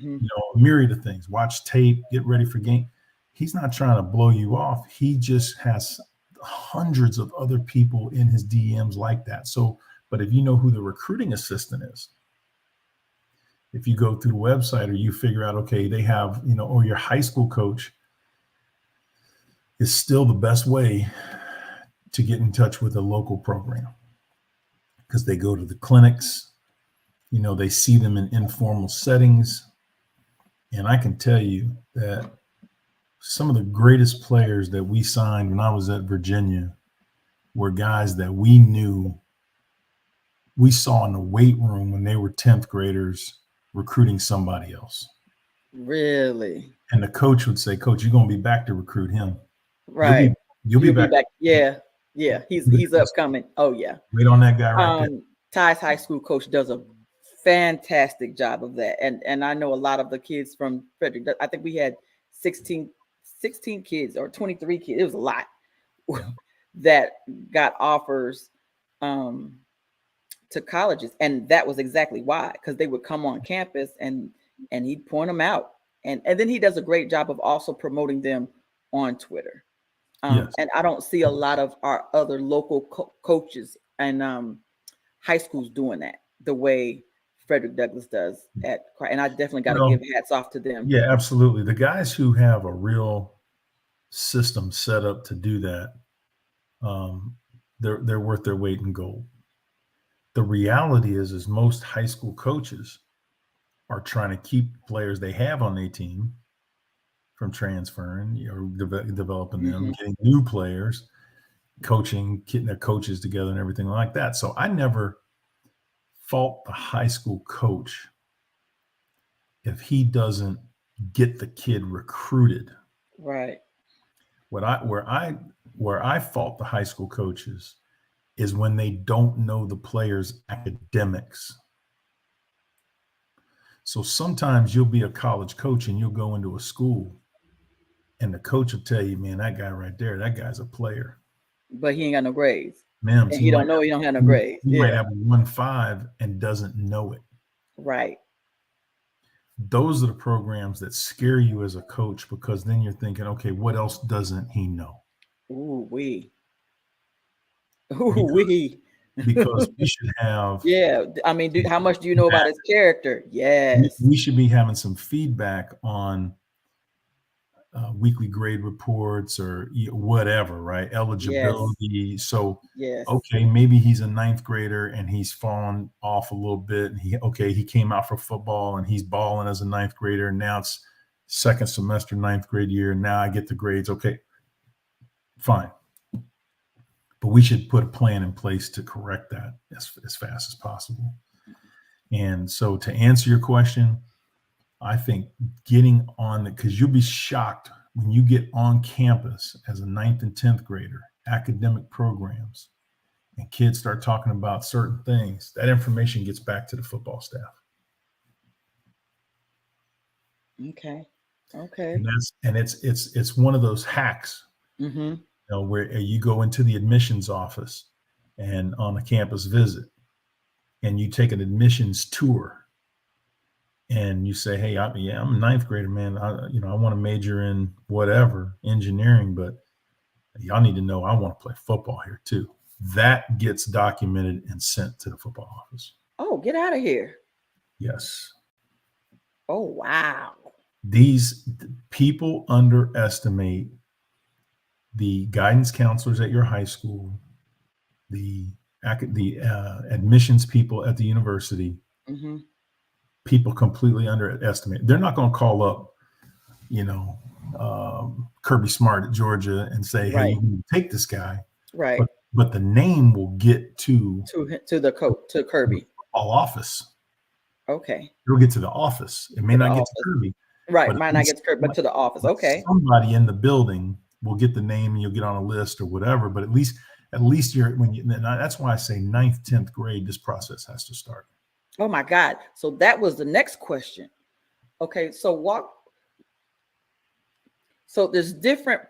myriad of things. Watch tape, get ready for game. He's not trying to blow you off. He just has hundreds of other people in his DMs like that. So, but if you know who the recruiting assistant is, if you go through the website or you figure out, okay, they have, or your high school coach is still the best way to get in touch with a local program, because they go to the clinics, they see them in informal settings. And I can tell you that some of the greatest players that we signed when I was at Virginia were guys that we knew, we saw in the weight room when they were 10th graders recruiting somebody else. Really? And the coach would say, Coach, you're going to be back to recruit him. Right. You'll be back. Yeah. Yeah. He's upcoming. Oh yeah. Wait on that guy right there. Ty's high school coach does a fantastic job of that. And I know a lot of the kids from Frederick. I think we had 16 kids or 23 kids. It was a lot that got offers to colleges, and that was exactly why, because they would come on campus and he'd point them out, and then he does a great job of also promoting them on Twitter. Yes. And I don't see a lot of our other local coaches and high schools doing that the way Frederick Douglass does and I definitely got to give hats off to them. Yeah, absolutely. The guys who have a real system set up to do that, they're worth their weight in gold. The reality is most high school coaches are trying to keep players they have on their team from transferring or developing them, getting new players, coaching, getting their coaches together and everything like that. So I never fault the high school coach if he doesn't get the kid recruited. Right. Where I fault the high school coaches is when they don't know the player's academics. So sometimes you'll be a college coach and you'll go into a school and the coach will tell you, man, that guy right there, that guy's a player. But he ain't got no grades. Man, he don't know he don't have no grades. He might have a 1.5 and doesn't know it. Right. Those are the programs that scare you as a coach, because then you're thinking, okay, what else doesn't he know? Ooh wee. Because we should have. Yeah, I mean, how much do you know about his character? Yes. We should be having some feedback on weekly grade reports or whatever, right? Eligibility. Yes. So, okay, maybe he's a 9th grader and he's fallen off a little bit. And he came out for football and he's balling as a 9th grader. And now it's second semester, 9th grade year. And now I get the grades. Okay, fine. But we should put a plan in place to correct that as fast as possible. And so to answer your question, I think getting on because you'll be shocked when you get on campus as a 9th and 10th grader, academic programs, and kids start talking about certain things. That information gets back to the football staff. Okay. And it's one of those hacks. Mm-hmm. Where you go into the admissions office and on a campus visit, and you take an admissions tour, and you say, "Hey, I'm a 9th grader, man. I want to major in whatever engineering, but y'all need to know I want to play football here too." That gets documented and sent to the football office. Oh, get out of here! Yes. Oh, wow. These people underestimate the guidance counselors at your high school, the admissions people at the university. Mm-hmm. People completely underestimate. They're not going to call up, Kirby Smart at Georgia and say, "Hey, you can take this guy." Right. But the name will get to the coach, to Kirby. All office. Okay. It'll get to the office. It may not get to Kirby. Right. Might not get to Kirby, but to the office. Okay. Somebody in the building will get the name and you'll get on a list or whatever. But at least that's why I say 9th, 10th grade, this process has to start. Oh my God. So that was the next question. Okay. So there's different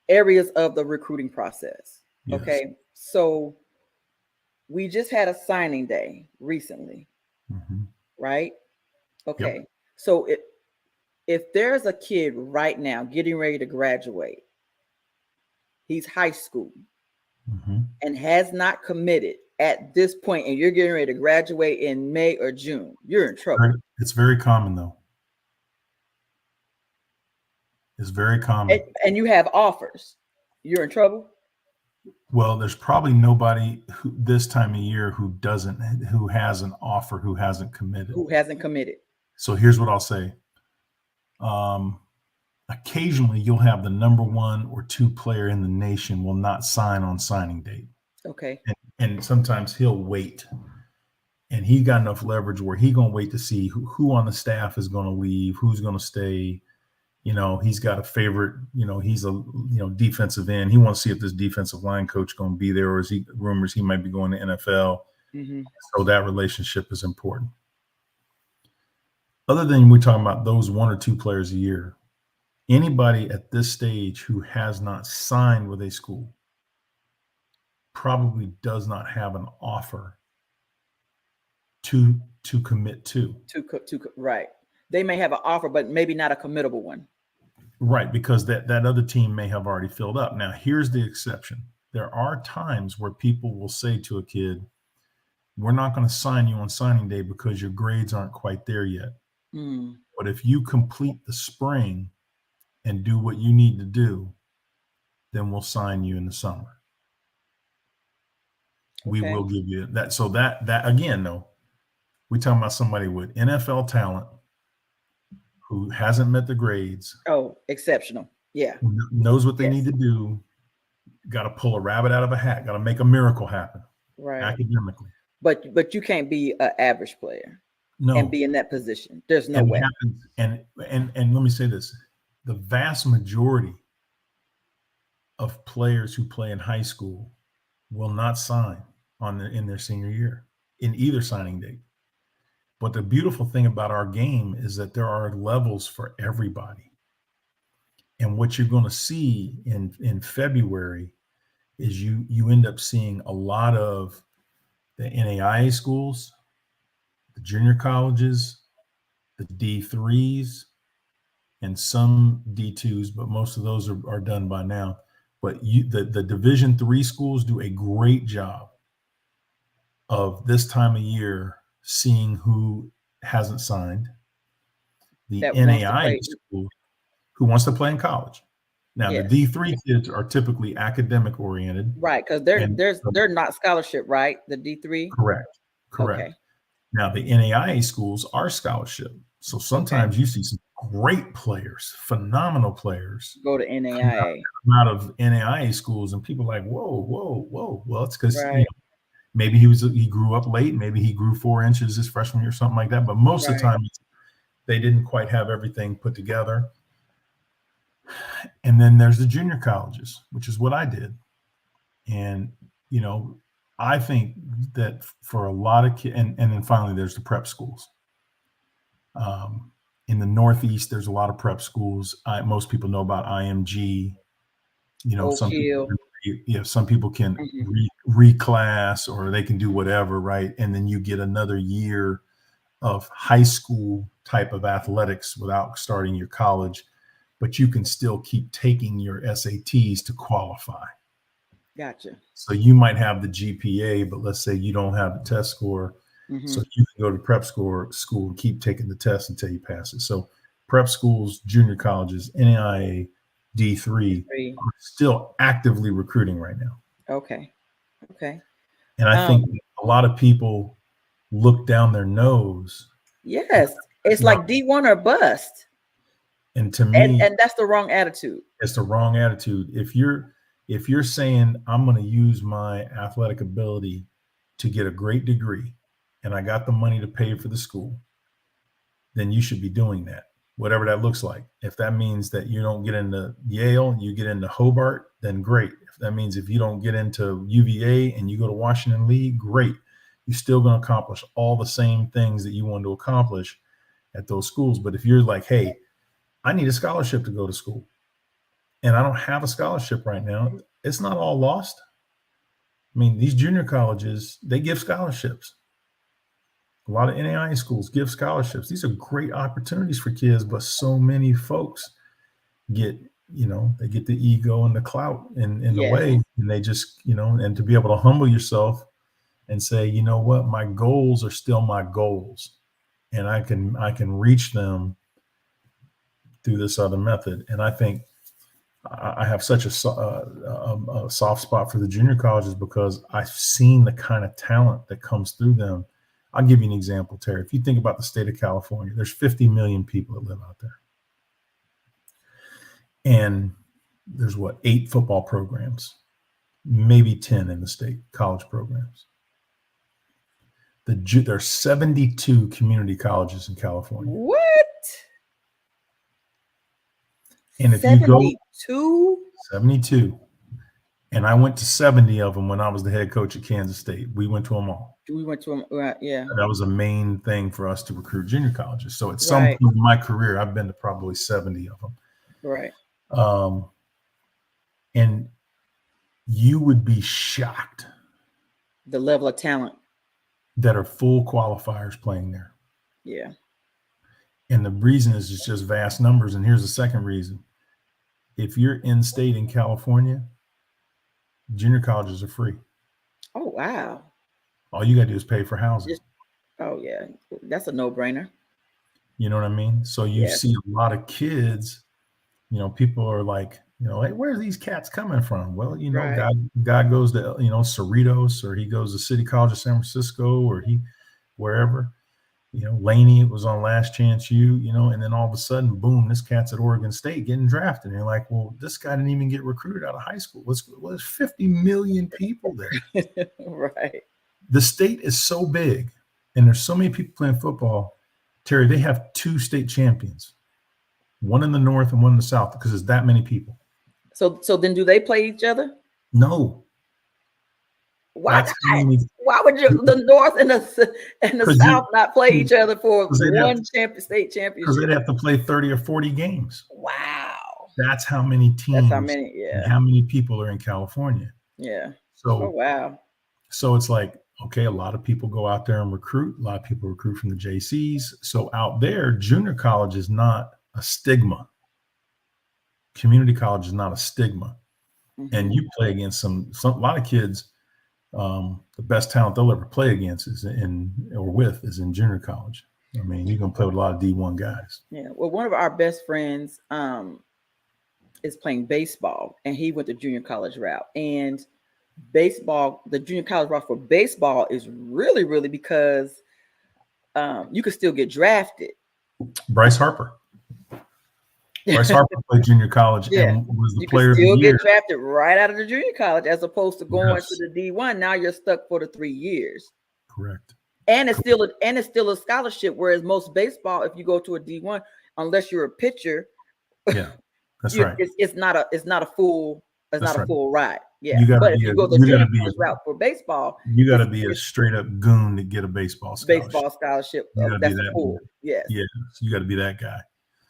areas of the recruiting process. Yes. Okay. So we just had a signing day recently, right? Okay. Yep. So if there's a kid right now getting ready to graduate, he's high school and has not committed at this point, and you're getting ready to graduate in May or June, you're in trouble. It's very common, though. It's very common. And you have offers, you're in trouble? Well, there's probably nobody this time of year who has an offer, who hasn't committed. So here's what I'll say. Occasionally you'll have the number 1 or 2 player in the nation will not sign on signing date. Okay. And sometimes he'll wait, and he got enough leverage where he's going to wait to see who on the staff is going to leave, who's going to stay. He's got a favorite, he's a, defensive end. He wants to see if this defensive line coach going to be there, or is he rumors he might be going to NFL. Mm-hmm. So that relationship is important. Other than we're talking about those 1 or 2 players a year, anybody at this stage who has not signed with a school probably does not have an offer to commit to. Right. They may have an offer, but maybe not a committable one. Right, because that other team may have already filled up. Now, here's the exception. There are times where people will say to a kid, we're not going to sign you on signing day because your grades aren't quite there yet. Mm. But if you complete the spring and do what you need to do, then we'll sign you in the summer. We Okay. will give you that. So that again, though, we're talking about somebody with NFL talent who hasn't met the grades. Oh, exceptional. Yeah. Knows what they Yes. need to do. Got to pull a rabbit out of a hat. Got to make a miracle happen. Right. Academically. But you can't be an average player No. and be in that position. There's no and way. And let me say this: the vast majority of players who play in high school will not sign in their senior year in either signing date. But the beautiful thing about our game is that there are levels for everybody. And what you're going to see in February is you end up seeing a lot of the NAIA schools, the junior colleges, the D3s, and some D2s, but most of those are done by now. But the Division III schools do a great job of this time of year seeing who hasn't signed. The That NAIA school who wants to play in college. Now, yes. the D3 kids are typically academic oriented. Right, because they're not scholarship, right? The D3? Correct. Okay. Now, the NAIA schools are scholarship. So sometimes you see some great players, phenomenal players. Go to NAIA. Come out of NAIA schools, and people are like, whoa. Well, it's because maybe he grew up late. Maybe he grew 4 inches his freshman year, something like that. But most of the time, they didn't quite have everything put together. And then there's the junior colleges, which is what I did. And, I think that for a lot of kids, and then finally there's the prep schools. In the Northeast, there's a lot of prep schools. Most people know about IMG. Some people can reclass, or they can do whatever, right? And then you get another year of high school type of athletics without starting your college, but you can still keep taking your SATs to qualify. Gotcha. So you might have the GPA, but let's say you don't have the test score. So you can go to prep school and keep taking the test until you pass it. So prep schools, junior colleges, NAIA, D3 are still actively recruiting right now. Okay. And I think a lot of people look down their nose. Yes. It's like D1 or bust. And to me, and that's the wrong attitude. It's the wrong attitude. If you're saying I'm going to use my athletic ability to get a great degree, and I got the money to pay for the school, then you should be doing that, whatever that looks like. If that means that you don't get into Yale, you get into Hobart, then great. If that means if you don't get into UVA and you go to Washington Lee, great. You're still going to accomplish all the same things that you want to accomplish at those schools. But if you're like, hey, I need a scholarship to go to school, and I don't have a scholarship right now, it's not all lost. I mean, these junior colleges, they give scholarships. A lot of NAIA schools give scholarships. These are great opportunities for kids, but so many folks get, they get the ego and the clout in the way, and they just, and to be able to humble yourself and say, you know what, my goals are still my goals, and I can reach them through this other method. And I think I have such a soft spot for the junior colleges because I've seen the kind of talent that comes through them. I'll give you an example, Terry. If you think about the state of California, there's 50 million people that live out there. And there's 8 football programs, maybe 10 in the state, college programs. There are 72 community colleges in California. What? And if 72? you go 72, And I went to 70 of them when I was the head coach at Kansas State. We went to them all. We went to them, right? Yeah. That was a main thing for us to recruit junior colleges. So at some Right. point in my career, I've been to probably 70 of them. Right. And you would be shocked The level of talent. that are full qualifiers playing there. Yeah. And the reason is it's just vast numbers. And here's the second reason. If you're in state in California, junior colleges are free. Oh, wow. All you got to do is pay for housing. Oh, yeah. That's a no-brainer. You know what I mean? So you see a lot of kids, people are like, hey, where's these cats coming from? Well, Right. God goes to, Cerritos, or he goes to City College of San Francisco, or wherever. Laney was on Last Chance U, and then all of a sudden, boom, this cat's at Oregon State getting drafted. And you're like, well, this guy didn't even get recruited out of high school. There's 50 million people there. Right. The state is so big, and there's so many people playing football. Terry, they have 2 state champions, one in the north and one in the south, because there's that many people. So then do they play each other? No. Why not? Why would the North and the South not play each other for one state championship? Because they'd have to play 30 or 40 games. Wow. That's how many teams. That's how many, yeah. And how many people are in California. Yeah. So, oh, wow. So it's like, okay, a lot of people go out there and recruit. A lot of people recruit from the JCs. So out there, junior college is not a stigma. Community college is not a stigma. Mm-hmm. And you play against a lot of kids. The best talent they'll ever play against is in junior college. I mean, you're gonna play with a lot of D1 guys. Yeah. Well, one of our best friends is playing baseball, and he went the junior college route. And baseball, the junior college route for baseball is really, really because you could still get drafted. Bryce Harper played junior college and was the player of the year. You can still get drafted right out of the junior college as opposed to going to the D1. Now you're stuck for the 3 years. Correct. And it's still a scholarship. Whereas most baseball, if you go to a D1, unless you're a pitcher, yeah, that's right. It's not a full ride. Yeah, but if you go the junior college route for baseball, you got to be a straight up goon to get a baseball scholarship. That's full. Yes. Yeah, you got to be that guy.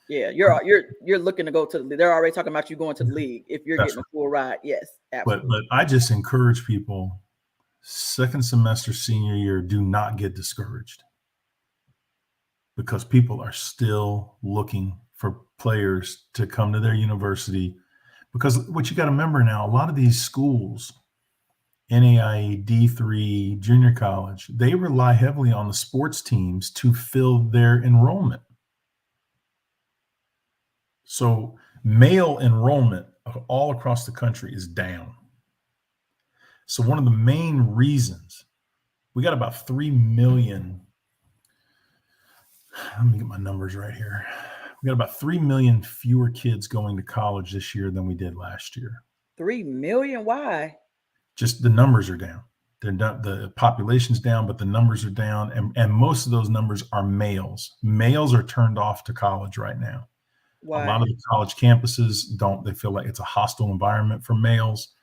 Yeah, you're looking to go to the. They're already talking about you going to the league if you're getting a full ride. Yes, absolutely. But I just encourage people, second semester, senior year, do not get discouraged, because people are still looking for players to come to their university. Because what you got to remember now, a lot of these schools, NAIA, D3, junior college, they rely heavily on the sports teams to fill their enrollment. So male enrollment all across the country is down. So one of the main reasons, we got about 3 million. Let me get my numbers right here. We got about 3 million fewer kids going to college this year than we did last year. 3 million? Why? Just the numbers are down. They're not, the population's down, but the numbers are down. And most of those numbers are males. Males are turned off to college right now. Why? A lot of the college campuses they feel like it's a hostile environment for males.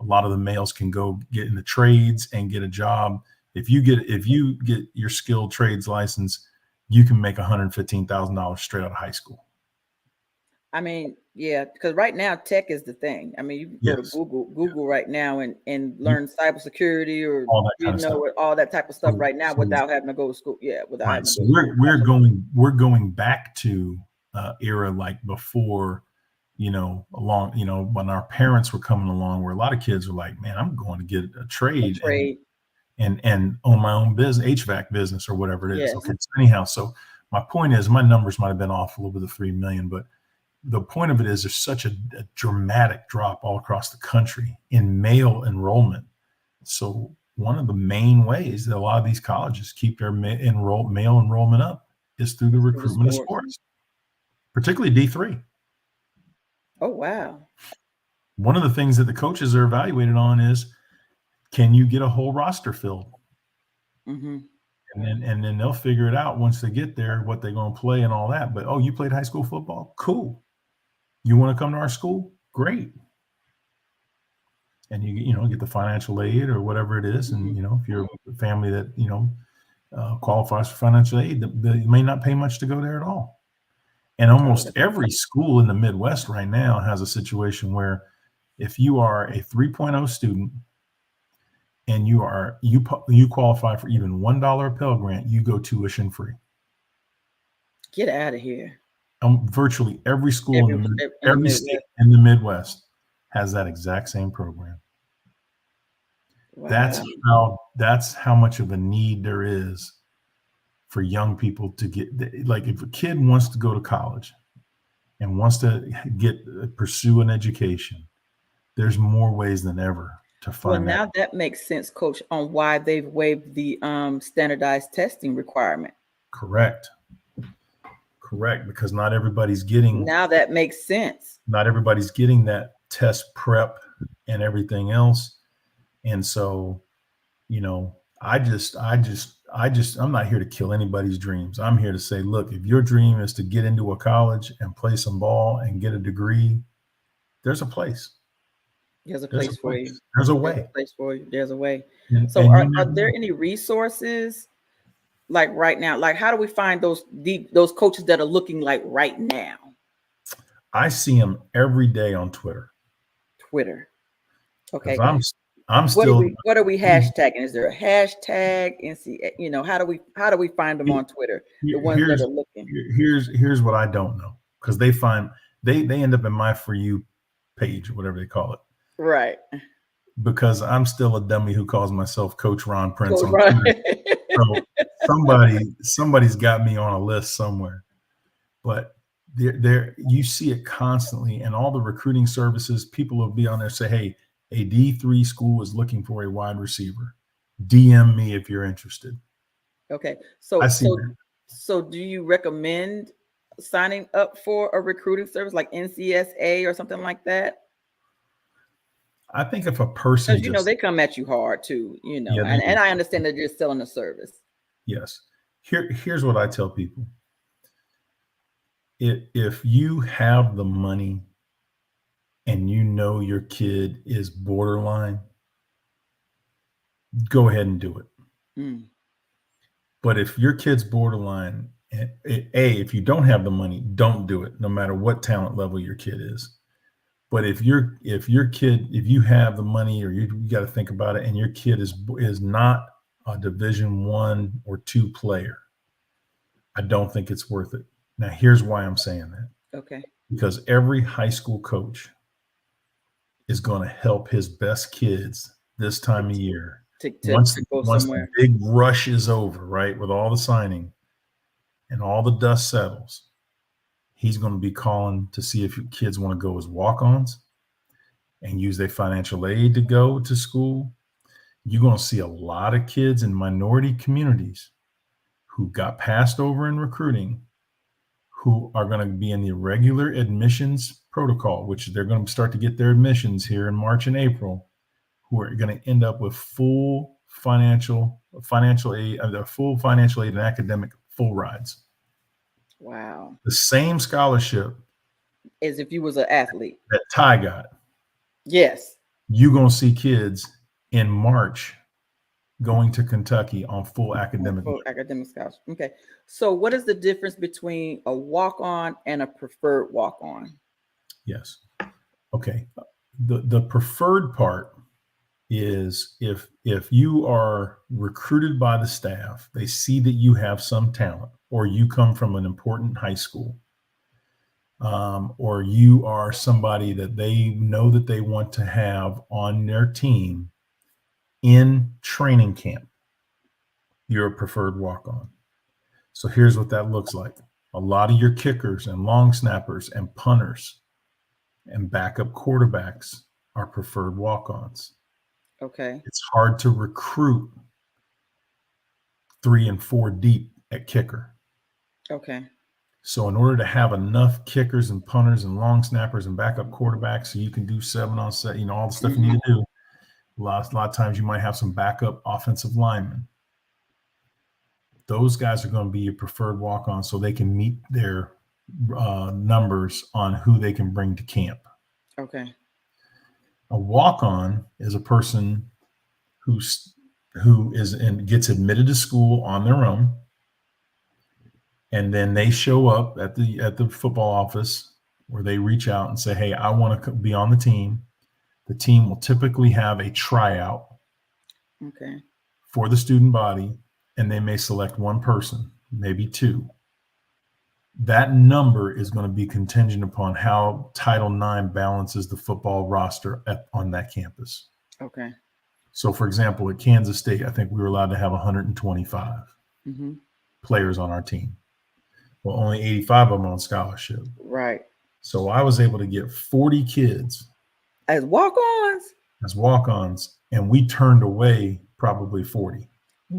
A lot of the males can go get in the trades and get a job. If you get your skilled trades license, you can make $115,000 straight out of high school. I mean, yeah, because right now tech is the thing. I mean, you can go to Google right now and learn cybersecurity or all that type of stuff right now without having to go to school. Yeah, without. So we're going back to era like before, when our parents were coming along, where a lot of kids were like, man, I'm going to get a trade. And own my own business, HVAC business or whatever it is. Yes. Okay. So anyhow, so my point is, my numbers might have been off a little bit of 3 million, but the point of it is there's such a dramatic drop all across the country in male enrollment. So one of the main ways that a lot of these colleges keep their male enrollment up is through the recruitment of sports, particularly D3. Oh, wow. One of the things that the coaches are evaluated on is, can you get a whole roster filled? Mm-hmm. And then they'll figure it out once they get there, what they're going to play and all that. But, you played high school football? Cool. You want to come to our school? Great. and you get the financial aid or whatever it is. And if you're a family that qualifies for financial aid, they may not pay much to go there at all. And almost every school in the Midwest right now has a situation where if you are a 3.0 student and you qualify for even $1 Pell Grant, you go tuition free. Get out of here. Virtually every school every state in the Midwest has that exact same program. Wow. That's how much of a need there is for young people to get, like, if a kid wants to go to college and wants to pursue an education, there's more ways than ever to find now that makes sense, Coach, on why they've waived the standardized testing requirement. Correct, because not everybody's getting. Now that makes sense. Not everybody's getting that test prep and everything else. And so, I'm not here to kill anybody's dreams. I'm here to say, look, if your dream is to get into a college and play some ball and get a degree, there's a place. There's a place for you. There's a way. There's a place for you. There's a way. So are there any resources like right now? Like, how do we find those coaches that are looking like right now? I see them every day on Twitter. Okay. I'm still. What are we hashtagging? Is there a hashtag? How do we find them on Twitter? The ones that are looking. Here's what I don't know, because they end up in my For You page, whatever they call it. Right. Because I'm still a dummy who calls myself Coach Ron Prince on Twitter. So somebody's got me on a list somewhere. But there you see it constantly, and all the recruiting services, people will be on there, say, hey, a D3 school is looking for a wide receiver. DM me if you're interested. Okay. So do you recommend signing up for a recruiting service like NCSA or something like that? I think if a person, because they come at you hard too, and I understand that you're selling a service. Yes. Here's what I tell people. If you have the money and your kid is borderline, go ahead and do it. But if your kid's borderline, if you don't have the money, don't do it, no matter what talent level your kid is. But if you have the money, or you got to think about it, and your kid is not a Division 1 or 2 player, I don't think it's worth it. Now, here's why I'm saying that. Okay. Because every high school coach is going to help his best kids this time of year. Once the big rush is over, right, with all the signing and all the dust settles, he's going to be calling to see if your kids want to go as walk-ons and use their financial aid to go to school. You're going to see a lot of kids in minority communities who got passed over in recruiting, who are going to be in the regular admissions protocol, which they're going to start to get their admissions here in March and April, who are going to end up with full financial aid and academic full rides. Wow. The same scholarship as if you was an athlete that Ty got. Yes. You're going to see kids in March going to Kentucky on full academic scholarship. Okay. So what is the difference between a walk-on and a preferred walk-on? Yes. Okay. The preferred part is if you are recruited by the staff, they see that you have some talent, or you come from an important high school, or you are somebody that they know that they want to have on their team in training camp, you're a preferred walk-on. So here's what that looks like. A lot of your kickers and long snappers and punters and backup quarterbacks are preferred walk-ons. Okay. It's hard to recruit 3 and 4 deep at kicker. Okay. So in order to have enough kickers and punters and long snappers and backup quarterbacks, so you can do 7-on-7, all the stuff you need to do. A lot of times you might have some backup offensive linemen. Those guys are going to be your preferred walk-on, so they can meet their numbers on who they can bring to camp. Okay. A walk-on is a person who is and gets admitted to school on their own, and then they show up at the football office where they reach out and say, hey, I want to be on the team. The team will typically have a tryout for the student body, and they may select one person, maybe two. That number is going to be contingent upon how Title IX balances the football roster on that campus. Okay. So, for example, at Kansas State, I think we were allowed to have 125 players on our team. Well, only 85 of them on scholarship. Right. So I was able to get 40 kids as walk-ons, and we turned away probably 40.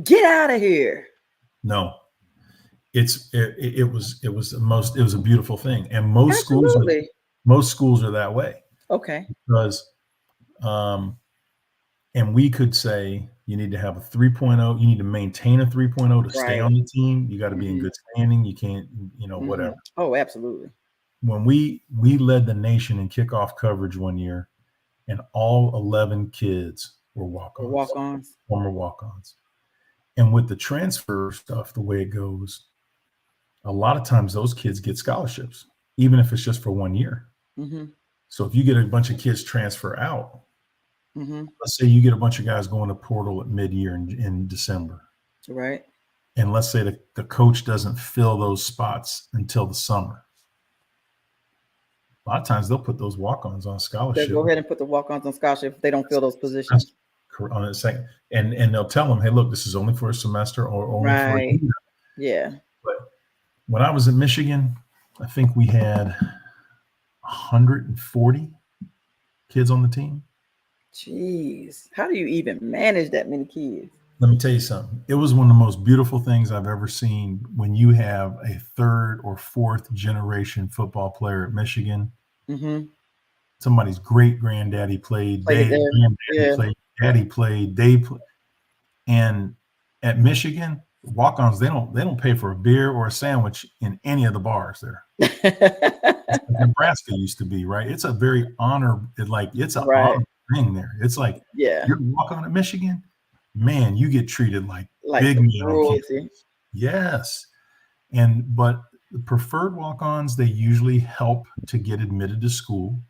Get out of here. No. It was a beautiful thing. And most schools are that way. Okay. Because and we could say you need to have a 3.0, you need to maintain a 3.0 to stay on the team. You got to be in good standing. You can't, whatever. Oh, absolutely. When we led the nation in kickoff coverage one year, and all 11 kids were walk-ons. Former walk-ons. And with the transfer stuff, the way it goes, a lot of times those kids get scholarships, even if it's just for 1 year. So if you get a bunch of kids transfer out, let's say you get a bunch of guys going to portal at mid-year in December. Right. And let's say the coach doesn't fill those spots until the summer. A lot of times they'll put those walk-ons on scholarship. They'll go ahead and put the walk-ons on scholarship if they don't fill those positions. On a second, and they'll tell them, hey, look, this is only for a semester or only for a year. Yeah. But when I was in Michigan, I think we had 140 kids on the team. Jeez, how do you even manage that many kids? Let me tell you something. It was one of the most beautiful things I've ever seen when you have a third or fourth generation football player at Michigan. Somebody's great granddaddy played. Daddy played. And at Michigan, walk-ons, they don't pay for a beer or a sandwich in any of the bars there. Nebraska used to be, right? It's a very honor thing there. It's like, you're walk-on at Michigan, man, you get treated like big man. Yes. But the preferred walk-ons, they usually help to get admitted to school.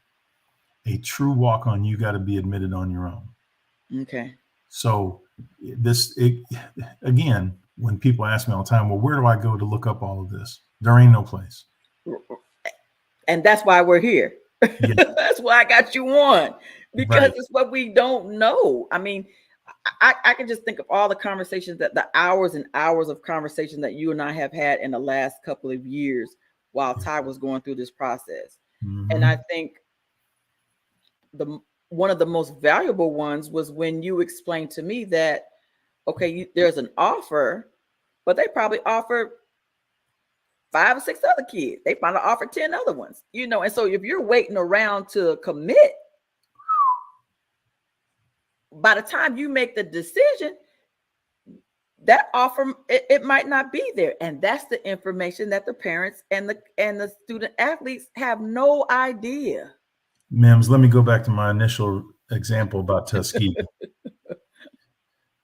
A true walk-on, you got to be admitted on your own. Okay. So again, when people ask me all the time, well, where do I go to look up all of this? There ain't no place. And that's why we're here. Yeah. That's why I got you on, because it's what we don't know. I mean, I can just think of all the conversations, the hours and hours of conversation that you and I have had in the last couple of years while Ty was going through this process. And I think one of the most valuable ones was when you explained to me that, okay, there's an offer, but they probably offered 5 or 6 other kids. They probably offered 10 other ones, and so if you're waiting around to commit, by the time you make the decision, that offer, it might not be there. And that's the information that the parents and the student athletes have no idea. Mims, let me go back to my initial example about Tuskegee.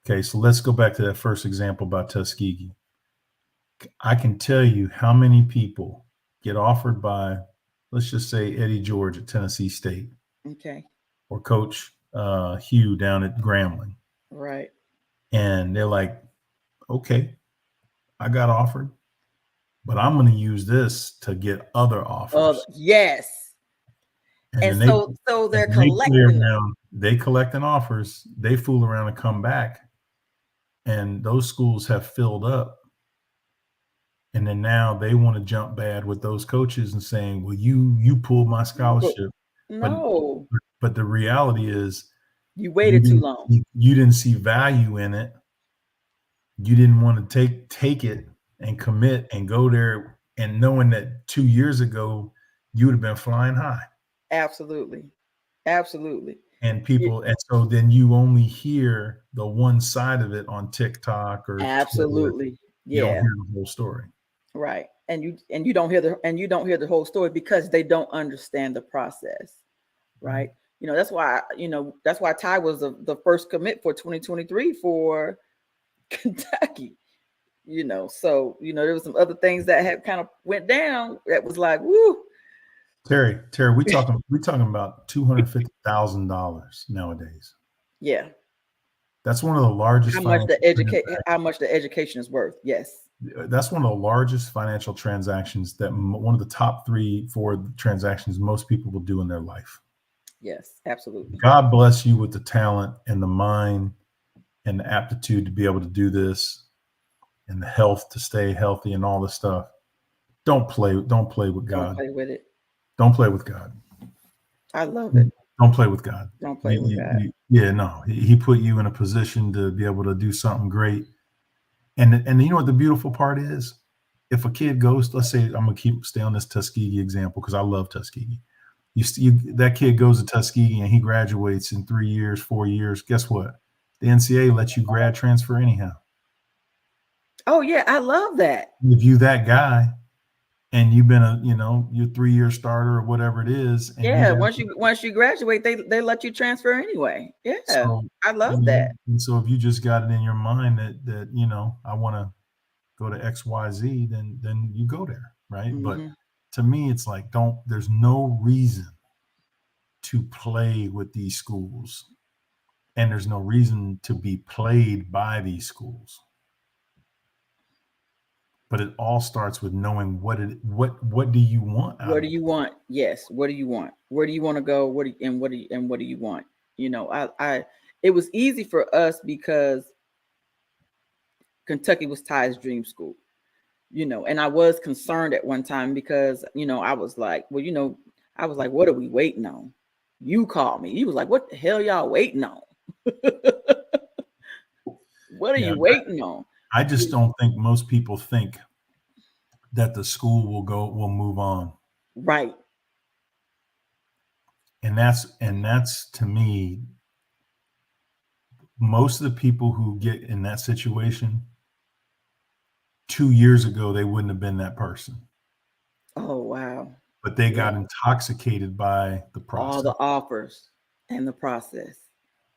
Okay, so let's go back to that first example about Tuskegee. I can tell you how many people get offered by, let's just say, Eddie George at Tennessee State. Okay. Or Coach Hugh down at Grambling. Right. And they're like, okay, I got offered, but I'm going to use this to get other offers. Yes. And so they're collecting. They collecting offers. They fool around and come back. And those schools have filled up. And then now they want to jump bad with those coaches and saying, well, you pulled my scholarship. No. But the reality is you waited too long. You didn't see value in it. You didn't want to take it and commit and go there, and knowing that 2 years ago you would have been flying high. Absolutely. And and so then you only hear the one side of it on TikTok or absolutely Twitter. You don't hear the whole story. Right. And you don't hear the whole story because they don't understand the process. Right. That's why Ty was the first commit for 2023 for Kentucky. So there was some other things that had kind of went down that was like, woo. Terry, we talking about $250,000 nowadays. Yeah. That's one of the largest. How much the education is worth. Yes. That's one of the largest financial transactions, one of the top 3-4 transactions most people will do in their life. Yes, absolutely. God bless you with the talent and the mind and the aptitude to be able to do this, and the health to stay healthy and all this stuff. Don't play with God. Don't play with it. Don't play with God. I love it. Don't play with God. Don't play with God. No, he put you in a position to be able to do something great. And you know what the beautiful part is? If a kid goes, let's say, I'm gonna stay on this Tuskegee example because I love Tuskegee. That kid goes to Tuskegee and he graduates in 3 years, 4 years. Guess what? The NCAA lets you grad transfer anyhow. Oh yeah, I love that. If you that guy, and you've been your 3-year starter or whatever it is. And yeah, once you graduate, they let you transfer anyway. Yeah, so, I love that. And so if you just got it in your mind that I want to go to XYZ, then you go there, right? Mm-hmm. But to me, it's like there's no reason to play with these schools, and there's no reason to be played by these schools. But it all starts with knowing what do you want? What do you want? Yes. What do you want? Where do you want to go? What do you want? It was easy for us because Kentucky was Ty's dream school, and I was concerned at one time because, I was like, what are we waiting on? You called me. You was like, what the hell y'all waiting on? What are you waiting on? I just don't think most people think that the school will move on. Right. And that's to me, most of the people who get in that situation 2 years ago, they wouldn't have been that person. Oh, wow. But they got intoxicated by the process. All the offers and the process.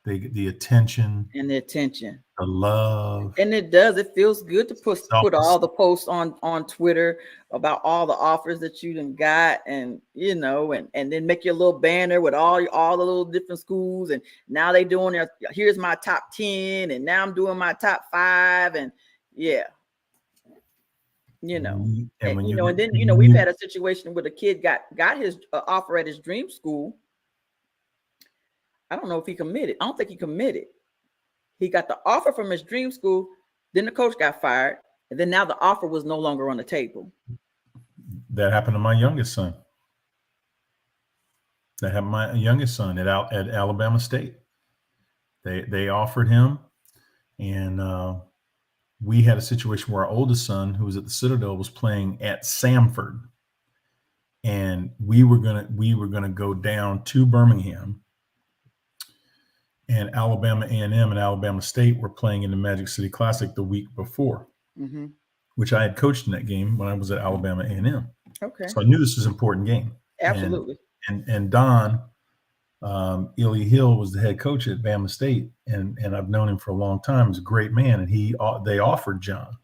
The attention. And the attention. The love. And it feels good to put all the posts on Twitter about all the offers that you done got, and and then make your little banner with all the little different schools, and now they doing here's my top 10, and now I'm doing my top 5, and yeah. And then we've had a situation where the kid got his offer at his dream school. I don't know if he committed. I don't think he committed. He got the offer from his dream school. Then the coach got fired. And then now the offer was no longer on the table. That happened to my youngest son. At Alabama State. They offered him. And we had a situation where our oldest son, who was at the Citadel, was playing at Samford. And we were gonna go down to Birmingham. And Alabama A&M and Alabama State were playing in the Magic City Classic the week before, which I had coached in that game when I was at Alabama A&M. Okay. So I knew this was an important game. Absolutely. And Don Illy Hill was the head coach at Bama State, and I've known him for a long time. He's a great man, and they offered John.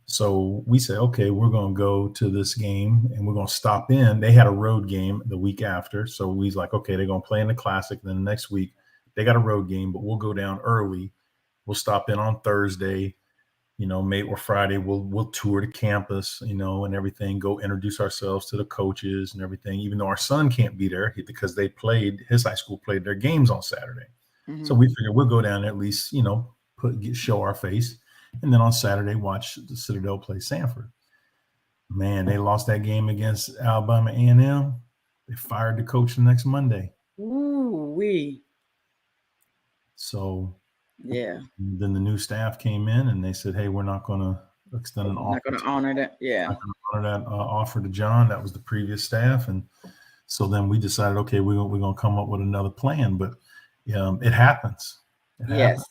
So we said, okay, we're going to go to this game, and we're going to stop in. They had a road game the week after, so we was like, okay, they're going to play in the Classic, and then the next week they got a road game, but we'll go down early. We'll stop in on Thursday, maybe or Friday. We'll tour the campus, and everything. Go introduce ourselves to the coaches and everything. Even though our son can't be there because his high school played their games on Saturday. So we figured we'll go down there at least, show our face, and then on Saturday watch the Citadel play Samford. Man, they lost that game against Alabama A&M. They fired the coach the next Monday. Ooh-wee. So yeah. Then the new staff came in and they said, "Hey, we're not going to extend an offer. Not going to honor that." Yeah. Not going to honor that offer to John. That was the previous staff, and so then we decided, okay, we're going to come up with another plan. But it happens. Yes.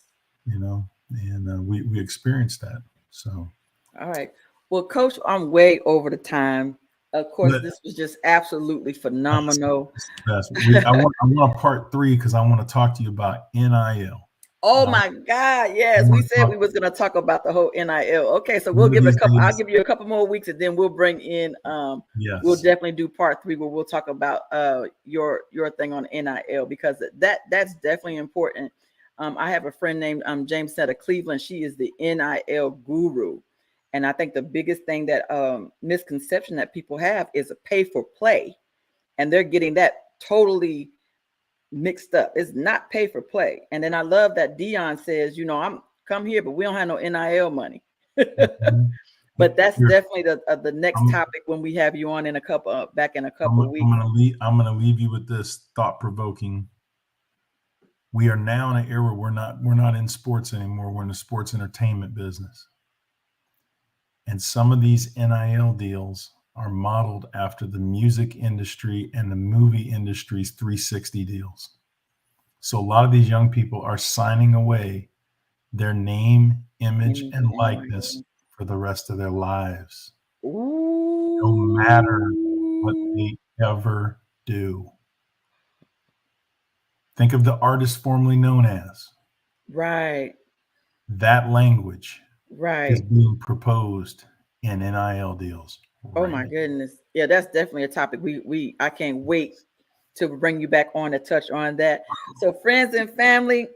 And we experienced that. So. All right. Well, Coach, I'm way over the time. Of course, this was just absolutely phenomenal. I want a part 3 because I want to talk to you about NIL. Oh my God! Yes, we said we was going to talk about the whole NIL. Okay, so we'll give I'll give you a couple more weeks, and then we'll bring in. We'll definitely do part 3 where we'll talk about your thing on NIL, because that's definitely important. I have a friend named James Setta Cleveland. She is the NIL guru, and I think the biggest thing that misconception that people have is a pay for play, and they're getting that totally mixed up. It's not pay for play. And then I love that Dion says, I'm come here, but we don't have no NIL money. But that's definitely the next topic when we have you on in a couple of weeks. I'm gonna leave you with this thought-provoking. We are now in an era we're not in sports anymore. We're in the sports entertainment business. And some of these NIL deals are modeled after the music industry and the movie industry's 360 deals. So a lot of these young people are signing away their name, image, and likeness for the rest of their lives. Ooh. No matter what they ever do. Think of the artist formerly known as. Right. That language is being proposed in NIL deals. Oh my goodness. Yeah, that's definitely a topic. I can't wait to bring you back on to touch on that. So friends and family,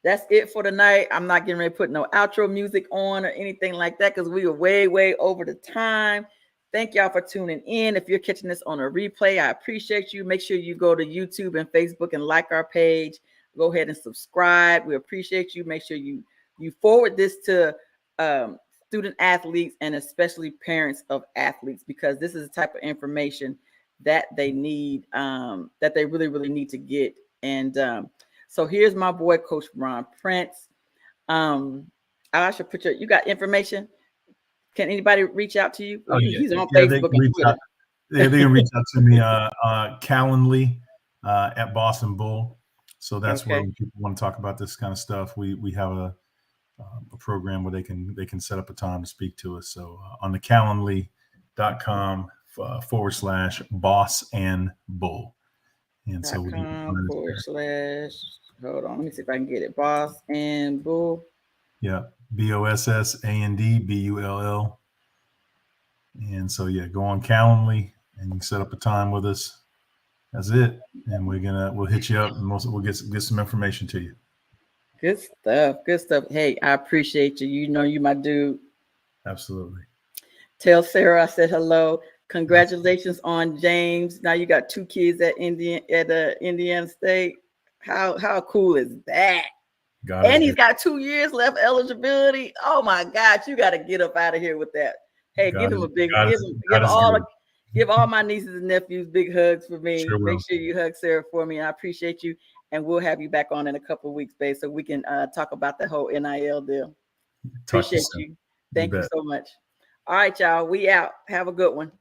that's it for tonight. I'm not getting ready to put no outro music on or anything like that because we are way over the time. Thank y'all for tuning in. If you're catching this on a replay, I appreciate you. Make sure you go to YouTube and Facebook and like our page. Go ahead and subscribe. We appreciate you. Make sure you forward this to student athletes and especially parents of athletes, because this is the type of information that they need, that they really need to get. And so here's my boy, Coach Ron Prince. I should put you got information. Can anybody reach out to you? He's on Facebook and Twitter. They can reach out to me, Calendly at Boston Bull. So that's where people want to talk about this kind of stuff. We have a program where they can set up a time to speak to us. So on the calendly.com /boss and bull. And so we // hold on, let me see if I can get it. Boss and Bull. Yeah, BOSSANDBULL. And so go on Calendly and you can set up a time with us. That's it. And we'll hit you up and we'll get some information to you. Good stuff. Hey, I appreciate you. You my dude. Absolutely. Tell Sarah I said hello. Congratulations on James. Now you got 2 kids at Indiana State. How cool is that? And he's got 2 years left eligibility. Oh my God, you got to get up out of here with that. Hey, give him a big give all my nieces and nephews big hugs for me. Sure. Make sure you hug Sarah for me. I appreciate you. And we'll have you back on in a couple of weeks, babe, so we can talk about the whole NIL deal. Appreciate you. Thank you so much. All right, y'all. We out. Have a good one.